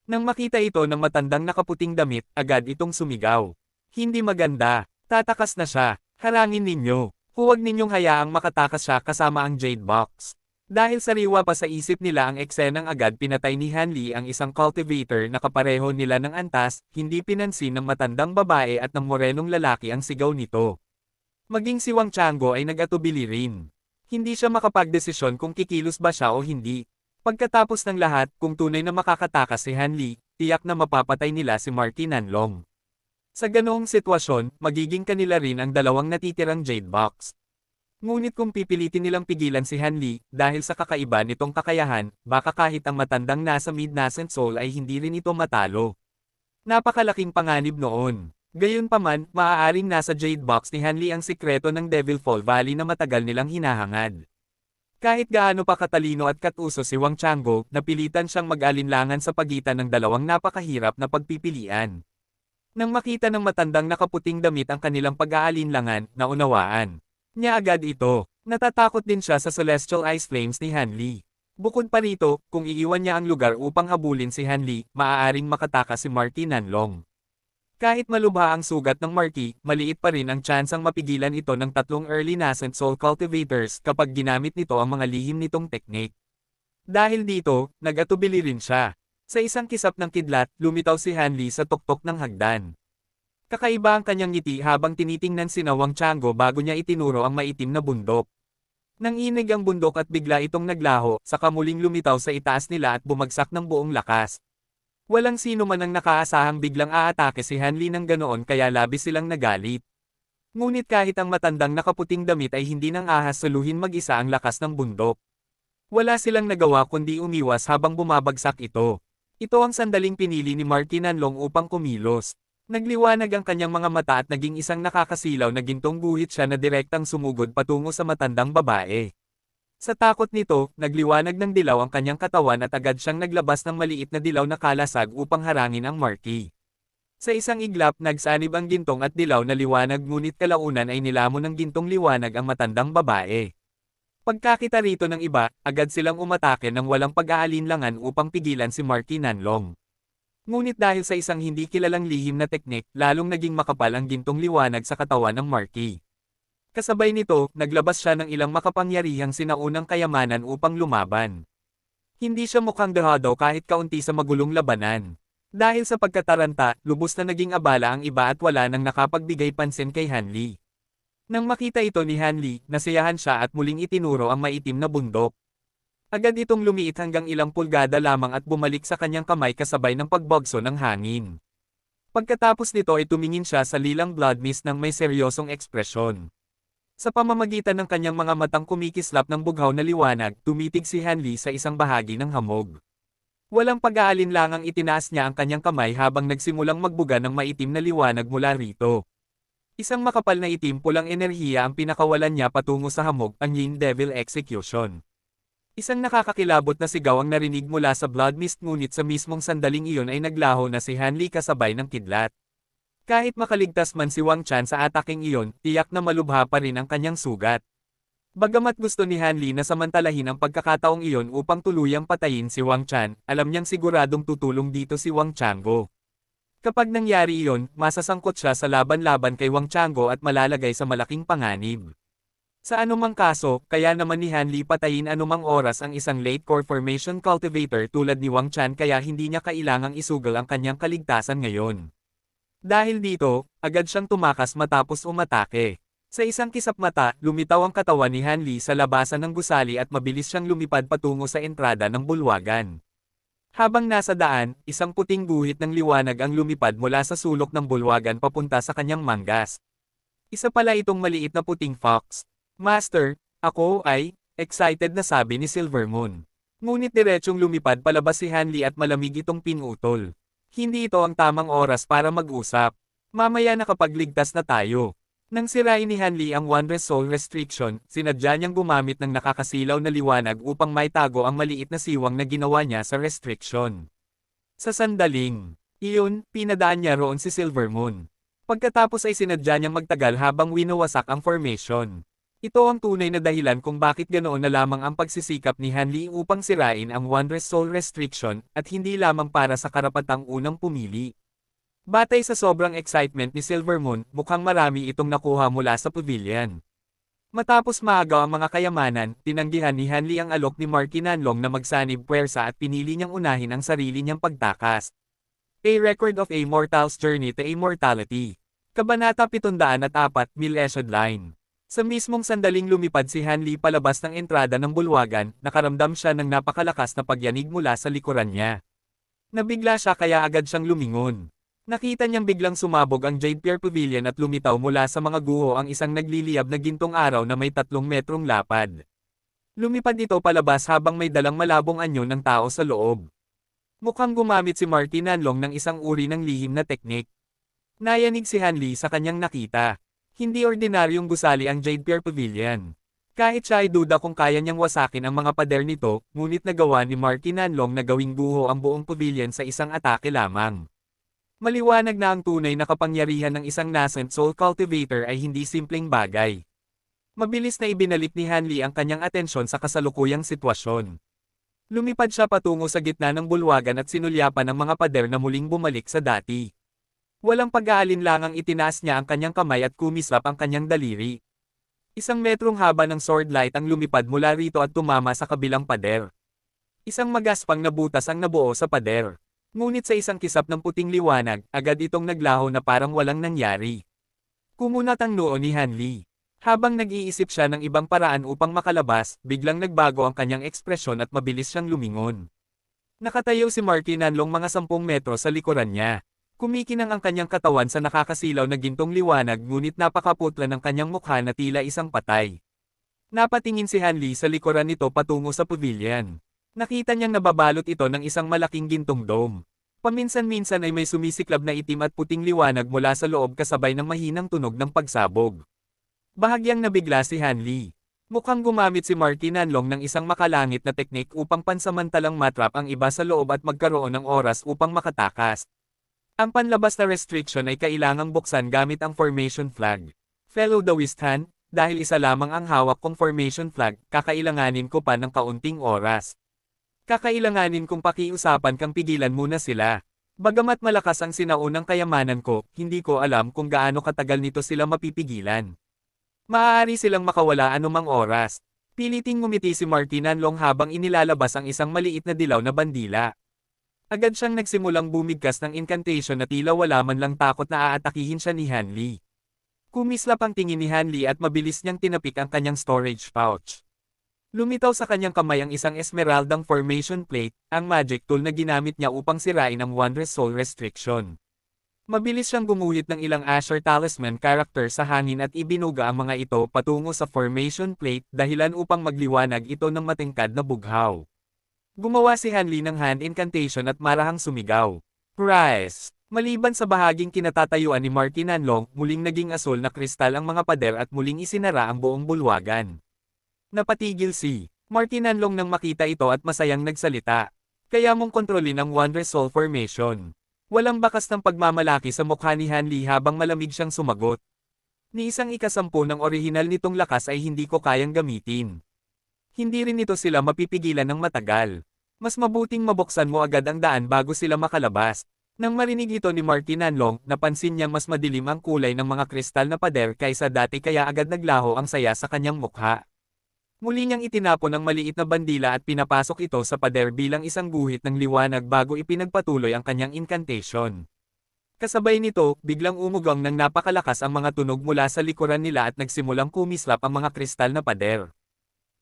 S1: Nang makita ito ng matandang nakaputing damit, agad itong sumigaw. Hindi maganda. Tatakas na siya. Harangin ninyo. Huwag ninyong hayaang makatakas siya kasama ang Jade Box. Dahil sariwa pa sa isip nila ang eksenang agad pinatay ni Hanli ang isang cultivator na kapareho nila ng antas, hindi pinansin ng matandang babae at ng morenong lalaki ang sigaw nito. Maging si Wang Chango ay nag-atubili rin. Hindi siya makapagdesisyon kung kikilos ba siya o hindi. Pagkatapos ng lahat, kung tunay na makakatakas si Hanli, tiyak na mapapatay nila si Marky Nanlong. Sa ganoong sitwasyon, magiging kanila rin ang dalawang natitirang Jade Box. Ngunit kung pipilitin nilang pigilan si Hanli, dahil sa kakaiba nitong kakayahan, baka kahit ang matandang nasa mid-nascent soul ay hindi rin ito matalo. Napakalaking panganib noon. Gayunpaman, maaaring nasa Jade Box ni Hanli ang sikreto ng Devil Fall Valley na matagal nilang hinahangad. Kahit gaano pa katalino at katuso si Wang Chango, napilitan siyang mag-alinlangan sa pagitan ng dalawang napakahirap na pagpipilian. Nang makita ng matandang nakaputing damit ang kanilang pag-aalinlangan, naunawaan niya agad ito. Natatakot din siya sa Celestial Ice Flames ni Hanli. Bukod pa rito, kung iiwan niya ang lugar upang habulin si Hanli, maaaring makatakas si Marky Nanlong. Kahit malubha ang sugat ng Marky, maliit pa rin ang tsansang mapigilan ito ng 3 early nascent soul cultivators kapag ginamit nito ang mga lihim nitong teknik. Dahil dito, nag-atubili rin siya. Sa isang kisap ng kidlat, lumitaw si Hanli sa tuktok ng hagdan. Kakaiba ang kanyang ngiti habang tinitingnan si Wang Chango bago niya itinuro ang maitim na bundok. Nanginig ang bundok at bigla itong naglaho, saka muling lumitaw sa itaas nila at bumagsak ng buong lakas. Walang sino man ang nakaasahang biglang aatake si Hanli ng ganoon kaya labis silang nagalit. Ngunit kahit ang matandang nakaputing damit ay hindi nang ahas suluhin mag-isa ang lakas ng bundok. Wala silang nagawa kundi umiwas habang bumabagsak ito. Ito ang sandaling pinili ni Marky Nanlong upang kumilos. Nagliwanag ang kanyang mga mata at naging isang nakakasilaw na gintong guhit siya na direktang sumugod patungo sa matandang babae. Sa takot nito, nagliwanag ng dilaw ang kanyang katawan at agad siyang naglabas ng maliit na dilaw na kalasag upang harangin ang Marky. Sa isang iglap, nagsanib ang gintong at dilaw na liwanag ngunit kalaunan ay nilamon ng gintong liwanag ang matandang babae. Pagkakita rito ng iba, agad silang umatake ng walang pag-aalinlangan upang pigilan si Marky Nanlong. Ngunit dahil sa isang hindi kilalang lihim na teknik, lalong naging makapal ang gintong liwanag sa katawan ng Marky. Kasabay nito, naglabas siya ng ilang makapangyarihang sinaunang kayamanan upang lumaban. Hindi siya mukhang dehado kahit kaunti sa magulong labanan. Dahil sa pagkataranta, lubos na naging abala ang iba at wala nang nakapagbigay pansin kay Hanli. Nang makita ito ni Hanli, nasiyahan siya at muling itinuro ang maitim na bundok. Agad itong lumiit hanggang ilang pulgada lamang at bumalik sa kanyang kamay kasabay ng pagbagso ng hangin. Pagkatapos nito ay tumingin siya sa lilang blood mist ng may seryosong ekspresyon. Sa pamamagitan ng kanyang mga matang kumikislap ng bughaw na liwanag, tumitig si Hanli sa isang bahagi ng hamog. Walang pag-aalinlangang itinaas niya ang kanyang kamay habang nagsimulang magbuga ng maitim na liwanag mula rito. Isang makapal na itim pulang enerhiya ang pinakawalan niya patungo sa hamog, ang Yin Devil Execution. Isang nakakakilabot na sigaw ang narinig mula sa blood mist ngunit sa mismong sandaling iyon ay naglaho na si Hanli kasabay ng kidlat. Kahit makaligtas man si Wang Chan sa ataking iyon, tiyak na malubha pa rin ang kanyang sugat. Bagamat gusto ni Hanli na samantalahin ang pagkakataong iyon upang tuluyang patayin si Wang Chan, alam niyang siguradong tutulong dito si Wang Chango. Kapag nangyari iyon, masasangkot siya sa laban-laban kay Wang Chango at malalagay sa malaking panganib. Sa anumang kaso, kaya naman ni Hanli patayin anumang oras ang isang late core formation cultivator tulad ni Wang Chan kaya hindi niya kailangang isugal ang kanyang kaligtasan ngayon. Dahil dito, agad siyang tumakas matapos umatake. Sa isang kisap mata, lumitaw ang katawan ni Hanli sa labasan ng gusali at mabilis siyang lumipad patungo sa entrada ng bulwagan. Habang nasa daan, isang puting guhit ng liwanag ang lumipad mula sa sulok ng bulwagan papunta sa kanyang manggas. Isa pala itong maliit na puting fox. Master, ako ay, excited na sabi ni Silvermoon. Ngunit diretsong lumipad palabas si Hanli at malamig itong pinutol. Hindi ito ang tamang oras para mag-usap. Mamaya nakapagligtas na tayo. Nang sirain ni Hanli ang Wondrous Soul Restriction, sinadya niyang gumamit ng nakakasilaw na liwanag upang maitago ang maliit na siwang na ginawa niya sa restriction. Sa sandaling iyon, pinadaan niya roon si Silvermoon. Pagkatapos ay sinadya niyang magtagal habang winawasak ang formation. Ito ang tunay na dahilan kung bakit ganoon na lamang ang pagsisikap ni Hanli upang sirain ang Wondrous Soul Restriction at hindi lamang para sa karapatang unang pumili. Batay sa sobrang excitement ni Silvermoon, mukhang marami itong nakuha mula sa pavilion. Matapos maagaw ang mga kayamanan, tinanggihan ni Hanli ang alok ni Marky Nanlong na magsanib puwersa at pinili niyang unahin ang sarili niyang pagtakas. A Record of a Mortal's Journey to Immortality. Kabanata 704, Milesiad Line. Sa mismong sandaling lumipad si Hanli palabas ng entrada ng bulwagan, nakaramdam siya ng napakalakas na pagyanig mula sa likuran niya. Nabigla siya kaya agad siyang lumingon. Nakita niyang biglang sumabog ang Jade Pier Pavilion at lumitaw mula sa mga guho ang isang nagliliyab na gintong araw na may 3 metrong lapad. Lumipad ito palabas habang may dalang malabong anyo ng tao sa loob. Mukhang gumamit si Marky Nanlong ng isang uri ng lihim na teknik. Nayanig si Hanli sa kanyang nakita. Hindi ordinaryong gusali ang Jade Pier Pavilion. Kahit siya ay duda kung kaya niyang wasakin ang mga pader nito, ngunit nagawa ni Marky Nanlong na gawing guho ang buong pavilion sa isang atake lamang. Maliwanag na ang tunay na kapangyarihan ng isang nascent soul cultivator ay hindi simpleng bagay. Mabilis na ibinalik ni Hanli ang kanyang atensyon sa kasalukuyang sitwasyon. Lumipad siya patungo sa gitna ng bulwagan at sinulyapan ang mga pader na muling bumalik sa dati. Walang pag-aalinlangang itinaas niya ang kanyang kamay at kumislap ang kanyang daliri. 1 metrong haba ng sword light ang lumipad mula rito at tumama sa kabilang pader. Isang magaspang na butas ang nabuo sa pader. Ngunit sa isang kisap ng puting liwanag, agad itong naglaho na parang walang nangyari. Kumunat ang noo ni Hanli. Habang nag-iisip siya ng ibang paraan upang makalabas, biglang nagbago ang kanyang ekspresyon at mabilis siyang lumingon. Nakatayo si Marky Nanlong mga 10 metro sa likuran niya. Kumikinang ang kanyang katawan sa nakakasilaw na gintong liwanag ngunit napakaputla ng kanyang mukha na tila isang patay. Napatingin si Hanli sa likuran nito patungo sa pavilion. Nakita niyang nababalot ito ng isang malaking gintong dome. Paminsan-minsan ay may sumisiklab na itim at puting liwanag mula sa loob kasabay ng mahinang tunog ng pagsabog. Bahagyang nabigla si Hanli. Mukhang gumamit si Marky Nanlong ng isang makalangit na teknik upang pansamantalang matrap ang iba sa loob at magkaroon ng oras upang makatakas. Ang panlabas na restriction ay kailangang buksan gamit ang formation flag. Fellow Dawistan, dahil isa lamang ang hawak kong formation flag, kakailanganin ko pa ng kaunting oras. Kakailanganin kong pakiusapan kang pigilan muna sila. Bagamat malakas ang sinaunang kayamanan ko, hindi ko alam kung gaano katagal nito sila mapipigilan. Maaari silang makawala anumang oras. Piliting ngumiti si Marky Nanlong habang inilalabas ang isang maliit na dilaw na bandila. Agad siyang nagsimulang bumigkas ng incantation na tila wala man lang takot na aatakihin siya ni Hanli. Kumislap ang tingin ni Hanli at mabilis niyang tinapik ang kanyang storage pouch. Lumitaw sa kanyang kamay ang isang esmeraldang formation plate, ang magic tool na ginamit niya upang sirain ang Wondrous Soul Restriction. Mabilis siyang gumuhit ng ilang Asher Talisman character sa hangin at ibinuga ang mga ito patungo sa formation plate dahilan upang magliwanag ito ng matingkad na bughaw. Gumawa si Hanli ng hand incantation at marahang sumigaw. Price! Maliban sa bahaging kinatatayuan ni Marky Nanlong, muling naging asul na kristal ang mga pader at muling isinara ang buong bulwagan. Napatigil si Marky Nanlong nang makita ito at masayang nagsalita. Kaya mong kontrolin ang Wondrous Soul Formation. Walang bakas ng pagmamalaki sa mukha ni Hanli habang malamig siyang sumagot. Ni isang ikasampu ng orihinal nitong lakas ay hindi ko kayang gamitin. Hindi rin ito sila mapipigilan ng matagal. Mas mabuting mabuksan mo agad ang daan bago sila makalabas. Nang marinig ito ni Marky Nanlong, napansin niyang mas madilim ang kulay ng mga kristal na pader kaysa dati kaya agad naglaho ang saya sa kanyang mukha. Muli niyang itinapon ang maliit na bandila at pinapasok ito sa pader bilang isang guhit ng liwanag bago ipinagpatuloy ang kanyang incantation. Kasabay nito, biglang umugang ng napakalakas ang mga tunog mula sa likuran nila at nagsimulang kumislap ang mga kristal na pader.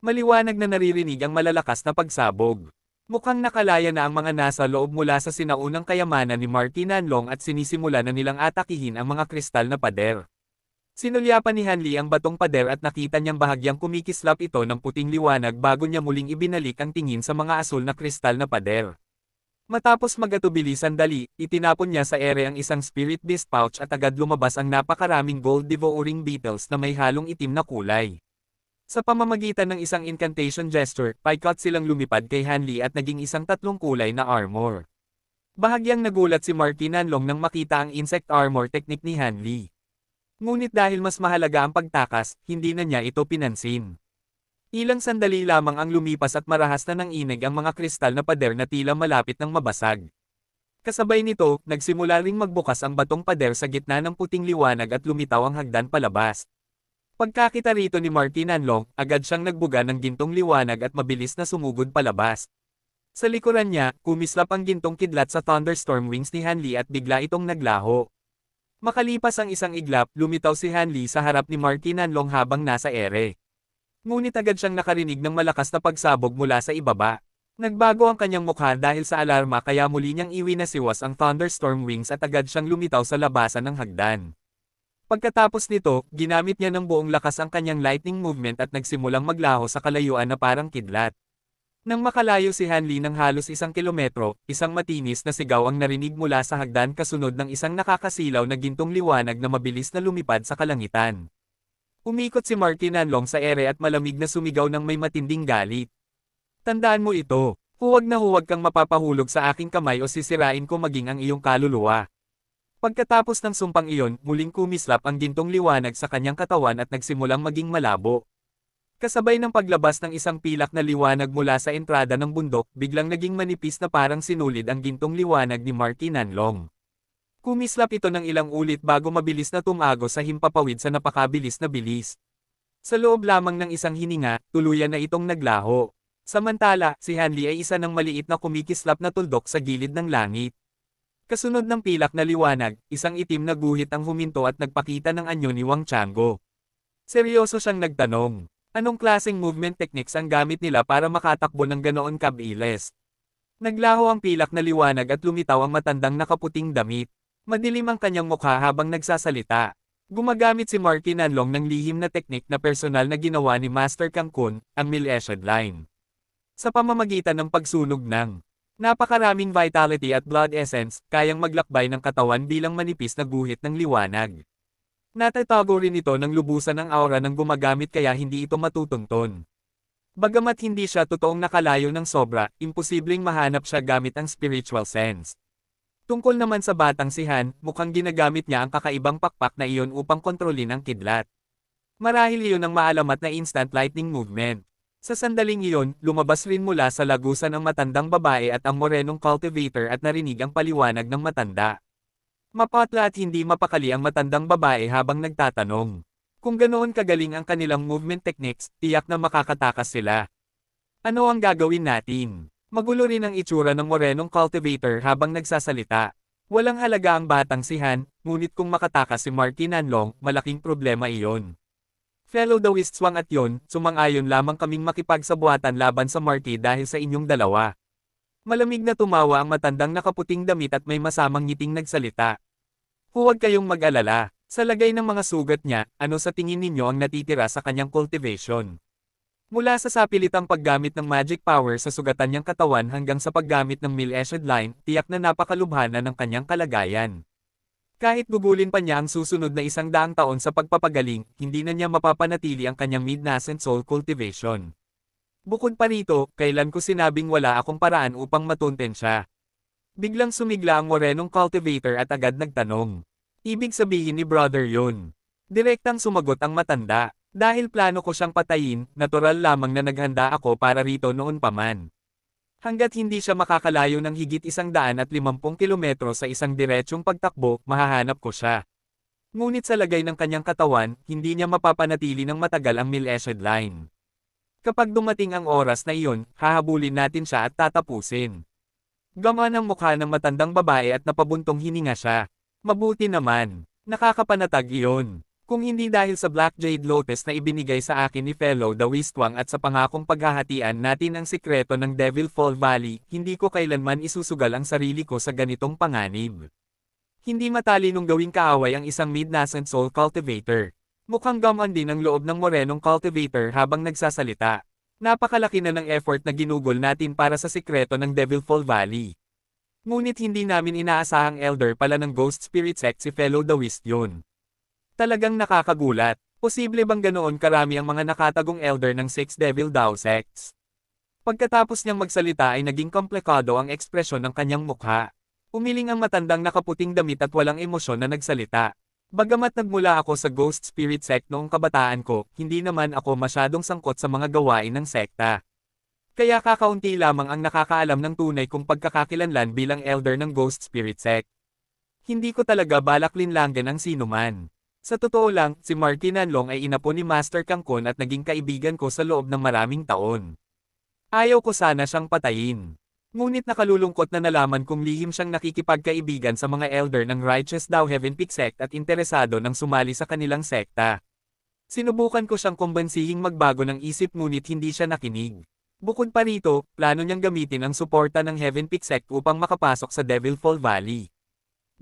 S1: Maliwanag na naririnig ang malalakas na pagsabog. Mukhang nakalaya na ang mga nasa loob mula sa sinaunang kayamanan ni Marky Nanlong at sinisimula na nilang atakihin ang mga kristal na pader. Sinulyapan ni Hanli ang batong pader at nakita niyang bahagyang kumikislap ito ng puting liwanag bago niya muling ibinalik ang tingin sa mga asul na kristal na pader. Matapos magatubili sandali, itinapon niya sa ere ang isang spirit beast pouch at agad lumabas ang napakaraming gold devouring beetles na may halong itim na kulay. Sa pamamagitan ng isang incantation gesture, paikot silang lumipad kay Hanli at naging isang tatlong kulay na armor. Bahagyang nagulat si Marky Nanlong nang makita ang insect armor technique ni Hanli. Ngunit dahil mas mahalaga ang pagtakas, hindi na niya ito pinansin. Ilang sandali lamang ang lumipas at marahas na ng inig ang mga kristal na pader na tila malapit ng mabasag. Kasabay nito, nagsimula ring magbukas ang batong pader sa gitna ng puting liwanag at lumitaw ang hagdan palabas. Pagkakita rito ni Marky Nanlong, agad siyang nagbuga ng gintong liwanag at mabilis na sumugod palabas. Sa likuran niya, kumislap ang gintong kidlat sa thunderstorm wings ni Hanli at bigla itong naglaho. Makalipas ang isang iglap, lumitaw si Hanli sa harap ni Marky Nanlong habang nasa ere. Ngunit agad siyang nakarinig ng malakas na pagsabog mula sa ibaba. Nagbago ang kanyang mukha dahil sa alarma kaya muli niyang iwinasiwas ang thunderstorm wings at agad siyang lumitaw sa labasan ng hagdan. Pagkatapos nito, ginamit niya ng buong lakas ang kanyang lightning movement at nagsimulang maglaho sa kalayuan na parang kidlat. Nang makalayo si Hanli ng halos 1 kilometro, isang matinis na sigaw ang narinig mula sa hagdan kasunod ng isang nakakasilaw na gintong liwanag na mabilis na lumipad sa kalangitan. Umikot si Marky Nanlong sa ere at malamig na sumigaw ng may matinding galit. Tandaan mo ito, huwag na huwag kang mapapahulog sa aking kamay o sisirain ko maging ang iyong kaluluwa. Pagkatapos ng sumpang iyon, muling kumislap ang gintong liwanag sa kanyang katawan at nagsimulang maging malabo. Kasabay ng paglabas ng isang pilak na liwanag mula sa entrada ng bundok, biglang naging manipis na parang sinulid ang gintong liwanag ni Marky Nanlong. Kumislap ito ng ilang ulit bago mabilis na tumago sa himpapawid sa napakabilis na bilis. Sa loob lamang ng isang hininga, tuluyan na itong naglaho. Samantala, si Hanli ay isa ng maliit na kumikislap na tuldok sa gilid ng langit. Kasunod ng pilak na liwanag, isang itim na guhit ang huminto at nagpakita ng anyo ni Wang Chango. Seryoso siyang nagtanong. Anong klaseng movement techniques ang gamit nila para makatakbo ng ganoon kabilis? Naglaho ang pilak na liwanag at lumitaw ang matandang nakaputing damit. Madilim ang kanyang mukha habang nagsasalita. Gumagamit si Marky Nanlong ng lihim na teknik na personal na ginawa ni Master Kang Kun, ang Mil-Eshad Line. Sa pamamagitan ng pagsunog ng napakaraming vitality at blood essence, kayang maglakbay ng katawan bilang manipis na guhit ng liwanag. Natatago rin ito ng lubusan ng aura ng gumagamit kaya hindi ito matutungton. Bagamat hindi siya totoong nakalayo ng sobra, imposibleng mahanap siya gamit ang spiritual sense. Tungkol naman sa batang si Han, mukhang ginagamit niya ang kakaibang pakpak na iyon upang kontrolin ang kidlat. Marahil iyon ang maalamat na instant lightning movement. Sa sandaling iyon, lumabas rin mula sa lagusan ang matandang babae at ang morenong cultivator at narinig ang paliwanag ng matanda. Mapatla at hindi mapakali ang matandang babae habang nagtatanong. Kung ganoon kagaling ang kanilang movement techniques, tiyak na makakatakas sila. Ano ang gagawin natin? Magulo rin ang itsura ng morenong cultivator habang nagsasalita. Walang halaga ang batang si Han, ngunit kung makatakas si Marky Nanlong, malaking problema iyon. Fellow Daoist Swang at yon, sumang-ayon lamang kaming makipagsabuatan laban sa Marky dahil sa inyong dalawa. Malamig na tumawa ang matandang nakaputing damit at may masamang ngiting nagsalita. Huwag kayong mag-alala. Sa lagay ng mga sugat niya, ano sa tingin ninyo ang natitira sa kanyang cultivation? Mula sa sapilitang paggamit ng magic power sa sugatan niyang katawan hanggang sa paggamit ng Mil-Eshad Line, tiyak na napakalubhana ng kanyang kalagayan. Kahit gugulin pa niya ang susunod na 100 taon sa pagpapagaling, hindi na niya mapapanatili ang kanyang mid-nascent soul cultivation. Bukod pa rito, kailan ko sinabing wala akong paraan upang matunten siya? Biglang sumigla ang morenong cultivator at agad nagtanong. Ibig sabihin ni brother yun. Direktang sumagot ang matanda. Dahil plano ko siyang patayin, natural lamang na naghanda ako para rito noon pa man. Hanggat hindi siya makakalayo ng higit 150 kilometro sa isang diretsyong pagtakbo, mahahanap ko siya. Ngunit sa lagay ng kanyang katawan, hindi niya mapapanatili ng matagal ang Mil-Eshad Line. Kapag dumating ang oras na iyon, hahabulin natin siya at tatapusin. Gamaan ang mukha ng matandang babae at napabuntong hininga siya. Mabuti naman. Nakakapanatag iyon. Kung hindi dahil sa Black Jade Lotus na ibinigay sa akin ni Fellow Daoist Swang at sa pangakong paghahatian natin ang sikreto ng Devil Fall Valley, hindi ko kailanman isusugal ang sarili ko sa ganitong panganib. Hindi matalinong gawing kaaway ang isang mid-nascent soul cultivator. Mukhang gamaan din ang loob ng morenong cultivator habang nagsasalita. Napakalaki na ng effort na ginugol natin para sa sikreto ng Devil Fall Valley. Ngunit hindi namin inaasahang elder pala ng Ghost Spirit Sect si Fellow Daoist yun. Talagang nakakagulat. Posible bang ganoon karami ang mga nakatagong elder ng 6 Devil Dao Sects? Pagkatapos niyang magsalita ay naging komplikado ang ekspresyon ng kanyang mukha. Umiling ang matandang nakaputing damit at walang emosyon na nagsalita. Bagamat nagmula ako sa Ghost Spirit Sect noong kabataan ko, hindi naman ako masyadong sangkot sa mga gawain ng sekta. Kaya kakaunti lamang ang nakakaalam ng tunay kung pagkakakilanlan bilang elder ng Ghost Spirit Sect. Hindi ko talaga balak linlanggan ang sinuman. Sa totoo lang, si Marky Nanlong ay inapo ni Master Kang Kun at naging kaibigan ko sa loob ng maraming taon. Ayaw ko sana siyang patayin. Ngunit nakalulungkot na nalaman kong lihim siyang nakikipagkaibigan sa mga elder ng Righteous Dao Heaven Peak Sect at interesado ng sumali sa kanilang sekta. Sinubukan ko siyang kumbensihing magbago ng isip ngunit hindi siya nakinig. Bukod pa rito, plano niyang gamitin ang suporta ng Heaven Peak Sect upang makapasok sa Devil Fall Valley.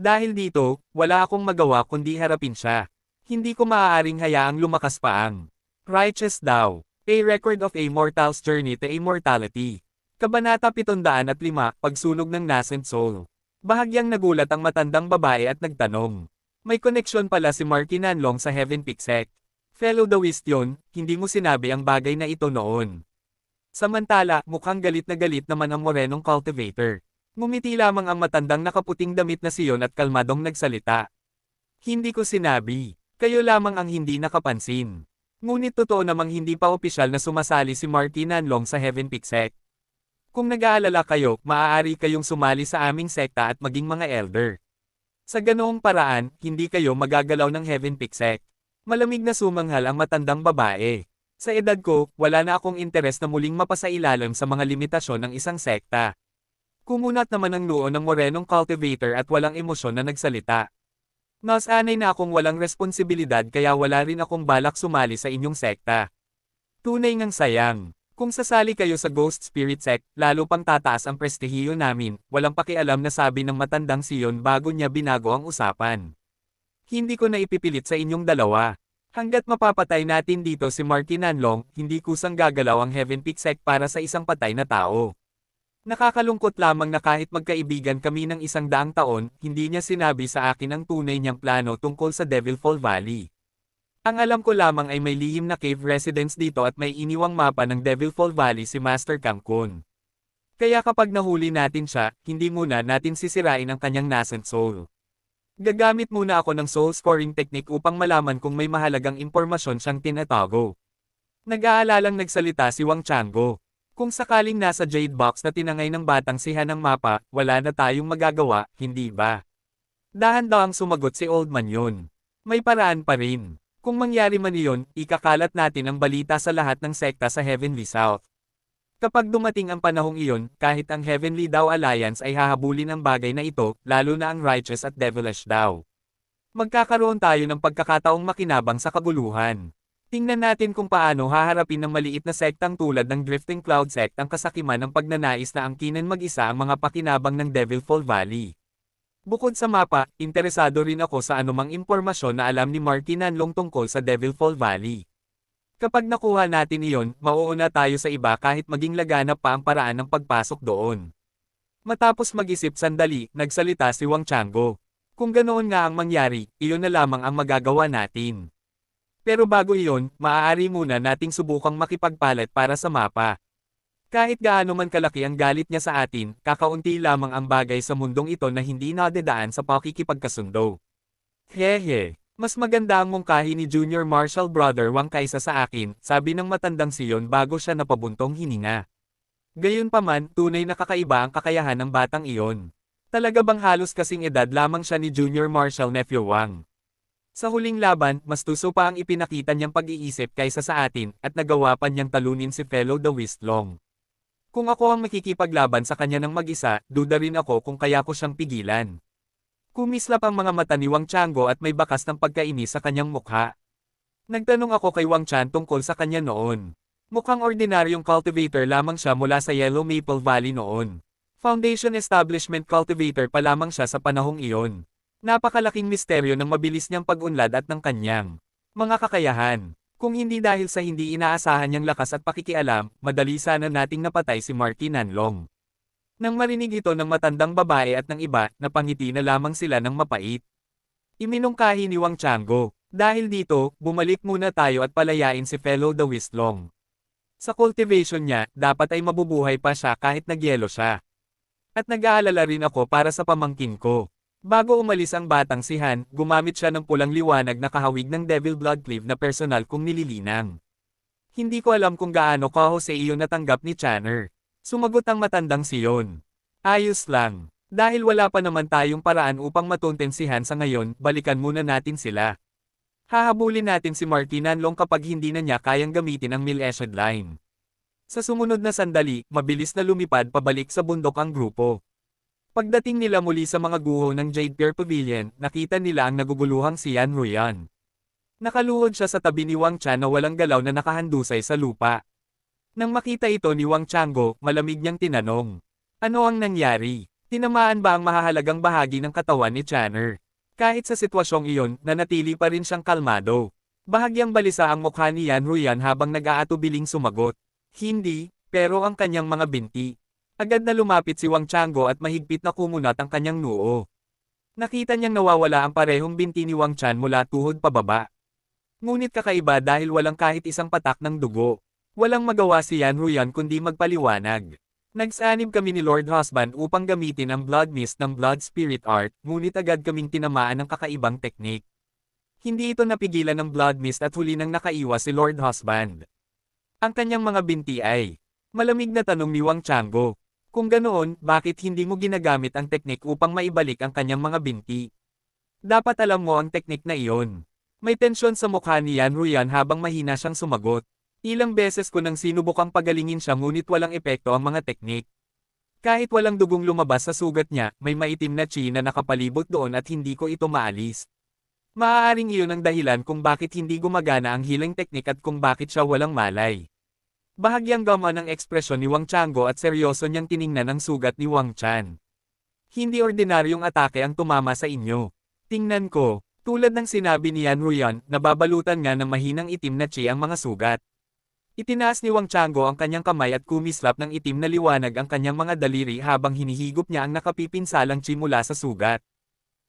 S1: Dahil dito, wala akong magawa kundi harapin siya. Hindi ko maaaring hayaang lumakas pa ang Righteous Dao, A Record of a Mortal's Journey to Immortality. Kabanata 705, Pagsunog ng Nascent Soul. Bahagyang nagulat ang matandang babae at nagtanong. May koneksyon pala si Marky Nanlong sa Heaven Peak Sect. Fellow Daoist yun, hindi mo sinabi ang bagay na ito noon. Samantala, mukhang galit naman ang morenong cultivator. Ngumiti lamang ang matandang nakaputing damit na siyon at kalmadong nagsalita. Hindi ko sinabi. Kayo lamang ang hindi nakapansin. Ngunit totoo namang hindi pa opisyal na sumasali si Marky Nanlong sa Heaven Peak Sect. Kung nag-aalala kayo, maaari kayong sumali sa aming sekta at maging mga elder. Sa ganoong paraan, hindi kayo magagalaw ng Heaven Peak Sect. Malamig na sumanghal ang matandang babae. Sa edad ko, wala na akong interes na muling mapasailalim sa mga limitasyon ng isang sekta. Kumunat naman ang noo ng morenong cultivator at walang emosyon na nagsalita. Nasanay na akong walang responsibilidad kaya wala rin akong balak sumali sa inyong sekta. Tunay ngang sayang. Kung sasali kayo sa Ghost Spirit Sect, lalo pang tataas ang prestihiyo namin, walang pakialam na sabi ng matandang siyon bago niya binago ang usapan. Hindi ko na ipipilit sa inyong dalawa. Hanggat mapapatay natin dito si Marky Nanlong, hindi kusang gagalaw ang Heaven Peak Sect para sa isang patay na tao. Nakakalungkot lamang na kahit magkaibigan kami ng 100 taon, hindi niya sinabi sa akin ang tunay niyang plano tungkol sa Devil Fall Valley. Ang alam ko lamang ay may lihim na cave residence dito at may iniwang mapa ng Devil Fall Valley si Master Kangkon. Kaya kapag nahuli natin siya, hindi muna natin sisirain ang kanyang nascent soul. Gagamit muna ako ng soul scoring technique upang malaman kung may mahalagang impormasyon siyang tinatago. Nag-aalalang nagsalita si Wang Chango. Kung sakaling nasa jade box na tinangay ng batang si Han ang mapa, wala na tayong magagawa, hindi ba? Dahan-dahang sumagot si Old Man yun. May paraan pa rin. Kung mangyari man iyon, ikakalat natin ang balita sa lahat ng sekta sa Heavenly South. Kapag dumating ang panahong iyon, kahit ang Heavenly Daw Alliance ay hahabulin ang bagay na ito, lalo na ang Righteous at Devilish Daw. Magkakaroon tayo ng pagkakataong makinabang sa kaguluhan. Tingnan natin kung paano haharapin ng maliit na sektang tulad ng Drifting Cloud Sect ang kasakiman ng pagnanais na angkinin mag-isa ang mga pakinabang ng Devil Fall Valley. Bukod sa mapa, interesado rin ako sa anumang impormasyon na alam ni Marky Nanlong tungkol sa Devil Fall Valley. Kapag nakuha natin iyon, mauuna tayo sa iba kahit maging laganap pa ang paraan ng pagpasok doon. Matapos mag-isip sandali, nagsalita si Wang Chango. Kung ganoon nga ang mangyari, iyon na lamang ang magagawa natin. Pero bago iyon, maaari muna nating subukang makipagpalit para sa mapa. Kahit gaano man kalaki ang galit niya sa atin, kakaunti lamang ang bagay sa mundong ito na hindi nadadaan sa pakikipagkasundo. Hehe. Mas maganda ang mungkahi ni Junior Marshall Brother Wang kaysa sa akin, sabi ng matandang siyon bago siya napabuntong hininga. Gayunpaman, tunay na kakaiba ang kakayahan ng batang iyon. Talaga bang halos kasing edad lamang siya ni Junior Marshall Nephew Wang? Sa huling laban, mas tuso pa ang ipinakita niyang pag-iisip kaysa sa atin, at nagawa pa niyang talunin si Fellow the Wistlong. Kung ako ang makikipaglaban sa kanya ng mag-isa, duda rin ako kung kaya ko siyang pigilan. Kumislap ang mga mata ni Wang Chango at may bakas ng pagkainis sa kanyang mukha. Nagtanong ako kay Wang Chan tungkol sa kanya noon. Mukhang ordinaryong cultivator lamang siya mula sa Yellow Maple Valley noon. Foundation Establishment Cultivator pa lamang siya sa panahong iyon. Napakalaking misteryo ng mabilis niyang pag-unlad at ng kanyang mga kakayahan. Kung hindi dahil sa hindi inaasahan niyang lakas at pakikialam, madali sana nating napatay si Marky Nanlong. Nang marinig ito ng matandang babae at ng iba, napangiti na lamang sila ng mapait. Iminungkahi ni Wang Chango. Dahil dito, bumalik muna tayo at palayain si Fellow the Wistlong. Sa cultivation niya, dapat ay mabubuhay pa siya kahit nagyelo siya. At nag-aalala rin ako para sa pamangkin ko. Bago umalis ang batang si Han, gumamit siya ng pulang liwanag na kahawig ng Devil Blood Cleave na personal kong nililinang. Hindi ko alam kung gaano kahose iyon natanggap ni Channer. Sumagot ang matandang siyon. Ayos lang. Dahil wala pa naman tayong paraan upang matunten si Han sa ngayon, balikan muna natin sila. Hahabulin natin si Marky Nanlong kapag hindi na niya kayang gamitin ang Milesiad Line. Sa sumunod na sandali, mabilis na lumipad pabalik sa bundok ang grupo. Pagdating nila muli sa mga guho ng Jade Pier Pavilion, nakita nila ang naguguluhang si Yan Ruyan. Nakaluhod siya sa tabi ni Wang Chan na walang galaw na nakahandusay sa lupa. Nang makita ito ni Wang Chango, malamig niyang tinanong. Ano ang nangyari? Tinamaan ba ang mahahalagang bahagi ng katawan ni Channer? Kahit sa sitwasyong iyon, nanatili pa rin siyang kalmado. Bahagyang balisa ang mukha ni Yan Ruyan habang nag-aatubiling sumagot. Hindi, pero ang kanyang mga binti. Agad na lumapit si Wang Chango at mahigpit na kumunat ang kanyang noo. Nakita niyang nawawala ang parehong binti ni Wang Chan mula tuhod pababa. Ngunit kakaiba dahil walang kahit isang patak ng dugo. Walang magawa si Yan Ruyan kundi magpaliwanag. Nagsanib kami ni Lord Husband upang gamitin ang Blood Mist ng Blood Spirit Art, ngunit agad kaming tinamaan ng kakaibang teknik. Hindi ito napigilan ng Blood Mist at huli nang nakaiwas si Lord Husband. Ang kanyang mga binti ay malamig na tanong ni Wang Chango. Kung ganoon, bakit hindi mo ginagamit ang teknik upang maibalik ang kanyang mga binti? Dapat alam mo ang teknik na iyon. May tensyon sa mukha ni Yan Ruyan habang mahina siyang sumagot. Ilang beses ko nang sinubukang pagalingin siya ngunit walang epekto ang mga teknik. Kahit walang dugong lumabas sa sugat niya, may maitim na chi na nakapalibot doon at hindi ko ito maalis. Maaaring iyon ang dahilan kung bakit hindi gumagana ang healing teknik at kung bakit siya walang malay. Bahagyang gama ng ekspresyon ni Wang Chango at seryoso niyang tiningnan ang sugat ni Wang Chan. Hindi ordinaryong atake ang tumama sa inyo. Tingnan ko, tulad ng sinabi ni Yan Ruyan, nababalutan nga ng mahinang itim na chi ang mga sugat. Itinaas ni Wang Chango ang kanyang kamay at kumislap ng itim na liwanag ang kanyang mga daliri habang hinihigop niya ang nakapipinsalang chi mula sa sugat.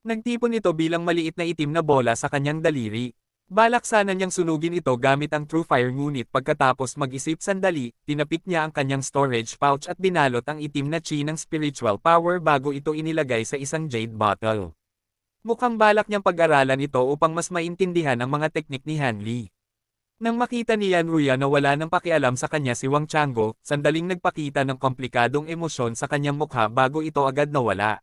S1: Nagtipon ito bilang maliit na itim na bola sa kanyang daliri. Balak sana niyang sunugin ito gamit ang True Fire ngunit pagkatapos mag-isip sandali, tinapik niya ang kanyang storage pouch at binalot ang itim na chi ng spiritual power bago ito inilagay sa isang jade bottle. Mukhang balak niyang pag-aralan ito upang mas maintindihan ang mga teknik ni Hanli. Nang makita ni Yan Ruya na wala nang pakialam sa kanya si Wang Chango, sandaling nagpakita ng komplikadong emosyon sa kanyang mukha bago ito agad nawala.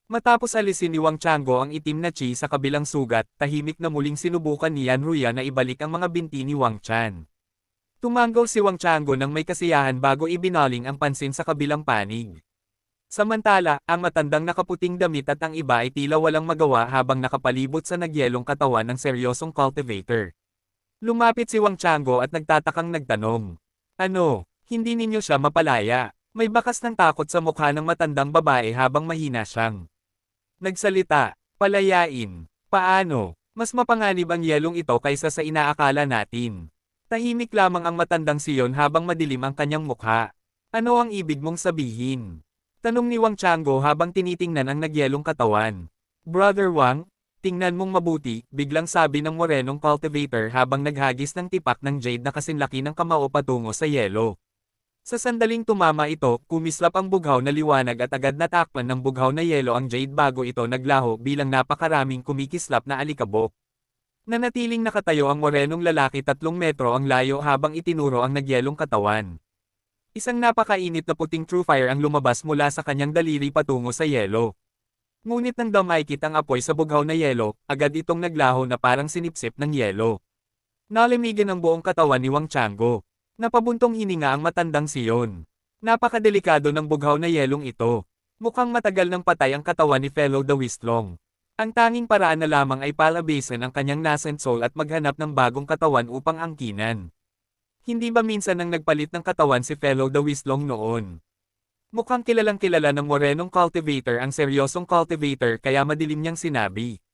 S1: Matapos alisin ni Wang Chango ang itim na chi sa kabilang sugat, tahimik na muling sinubukan ni Yan Ruya na ibalik ang mga binti ni Wang Chan. Tumanggaw si Wang Chango nang may kasiyahan bago ibinaling ang pansin sa kabilang panig. Samantala, ang matandang nakaputing damit at ang iba ay tila walang magawa habang nakapalibot sa nagyelong katawan ng seryosong cultivator. Lumapit si Wang Chango at nagtatakang nagtanong. Ano, hindi ninyo siya mapalaya? May bakas ng takot sa mukha ng matandang babae habang mahina siyang nagsalita. Palayain. Paano? Mas mapanganib ang yelong ito kaysa sa inaakala natin. Tahimik lamang ang matandang siyon habang madilim ang kanyang mukha. Ano ang ibig mong sabihin? Tanong ni Wang Chango habang tinitingnan ang nagyelong katawan. Brother Wang, tingnan mong mabuti, biglang sabi ng morenong cultivator habang naghagis ng tipak ng jade na kasinlaki ng kamao patungo sa yelo. Sa sandaling tumama ito, kumislap ang bughaw na liwanag at agad natakpan ng bughaw na yelo ang jade bago ito naglaho bilang napakaraming kumikislap na alikabok. Nanatiling nakatayo ang morenong lalaki 3 metro ang layo habang itinuro ang nagyelong katawan. Isang napakainit na puting True Fire ang lumabas mula sa kanyang daliri patungo sa yelo. Ngunit nang dumaikit ang apoy sa bughaw na yelo, agad itong naglaho na parang sinipsip ng yelo. Nalimigan ang buong katawan ni Wang Chango. Napabuntong hininga ang matandang siyon. Napakadelikado ng bughaw na yelong ito. Mukhang matagal nang patay ang katawan ni Fellow the Wistlong. Ang tanging paraan na lamang ay palabasin ang kanyang nascent soul at maghanap ng bagong katawan upang angkinan. Hindi ba minsan nang nagpalit ng katawan si Fellow the Wistlong noon? Mukhang kilalang kilala ng morenong cultivator ang seryosong cultivator kaya madilim niyang sinabi.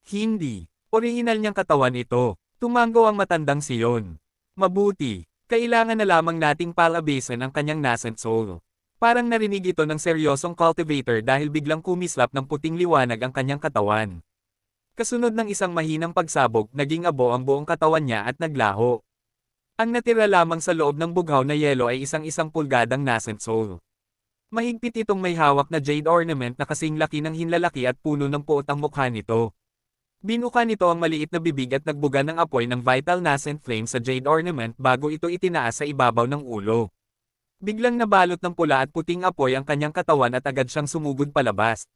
S1: Hindi. Orihinal niyang katawan ito. Tumanggo ang matandang siyon. Mabuti. Kailangan na lamang nating palabasin ang kanyang nascent soul. Parang narinig ito ng seryosong cultivator dahil biglang kumislap ng puting liwanag ang kanyang katawan. Kasunod ng isang mahinang pagsabog, naging abo ang buong katawan niya at naglaho. Ang natira lamang sa loob ng bughaw na yelo ay isang pulgadang nascent soul. Mahigpit itong may hawak na jade ornament na kasing laki ng hinlalaki at puno ng puot ang mukha nito. Binuka nito ang maliit na bibig at nagbuga ng apoy ng vital nascent flame sa jade ornament bago ito itinaas sa ibabaw ng ulo. Biglang nabalot ng pula at puting apoy ang kanyang katawan at agad siyang sumugod palabas.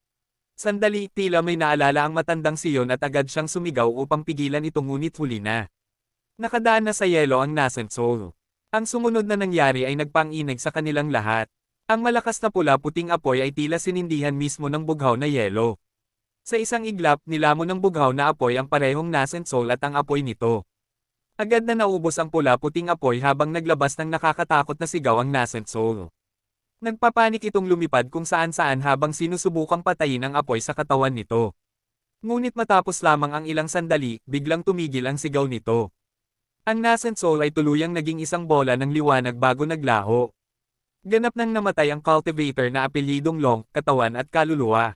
S1: Sandali, tila may naalala ang matandang siyon at agad siyang sumigaw upang pigilan ito ngunit huli na. Nakadaan na sa yelo ang nascent soul. Ang sumunod na nangyari ay nagpanginig sa kanilang lahat. Ang malakas na pula-puting apoy ay tila sinindihan mismo ng bughaw na yelo. Sa isang iglap, nilamon ng bughaw na apoy ang parehong nascent soul at ang apoy nito. Agad na naubos ang pula-puting apoy habang naglabas ng nakakatakot na sigaw ang nascent soul. Nagpapanik itong lumipad kung saan-saan habang sinusubukang patayin ang apoy sa katawan nito. Ngunit matapos lamang ang ilang sandali, biglang tumigil ang sigaw nito. Ang nascent soul ay tuluyang naging isang bola ng liwanag bago naglaho. Ganap nang namatay ang cultivator na apelyidong Long, katawan at kaluluwa.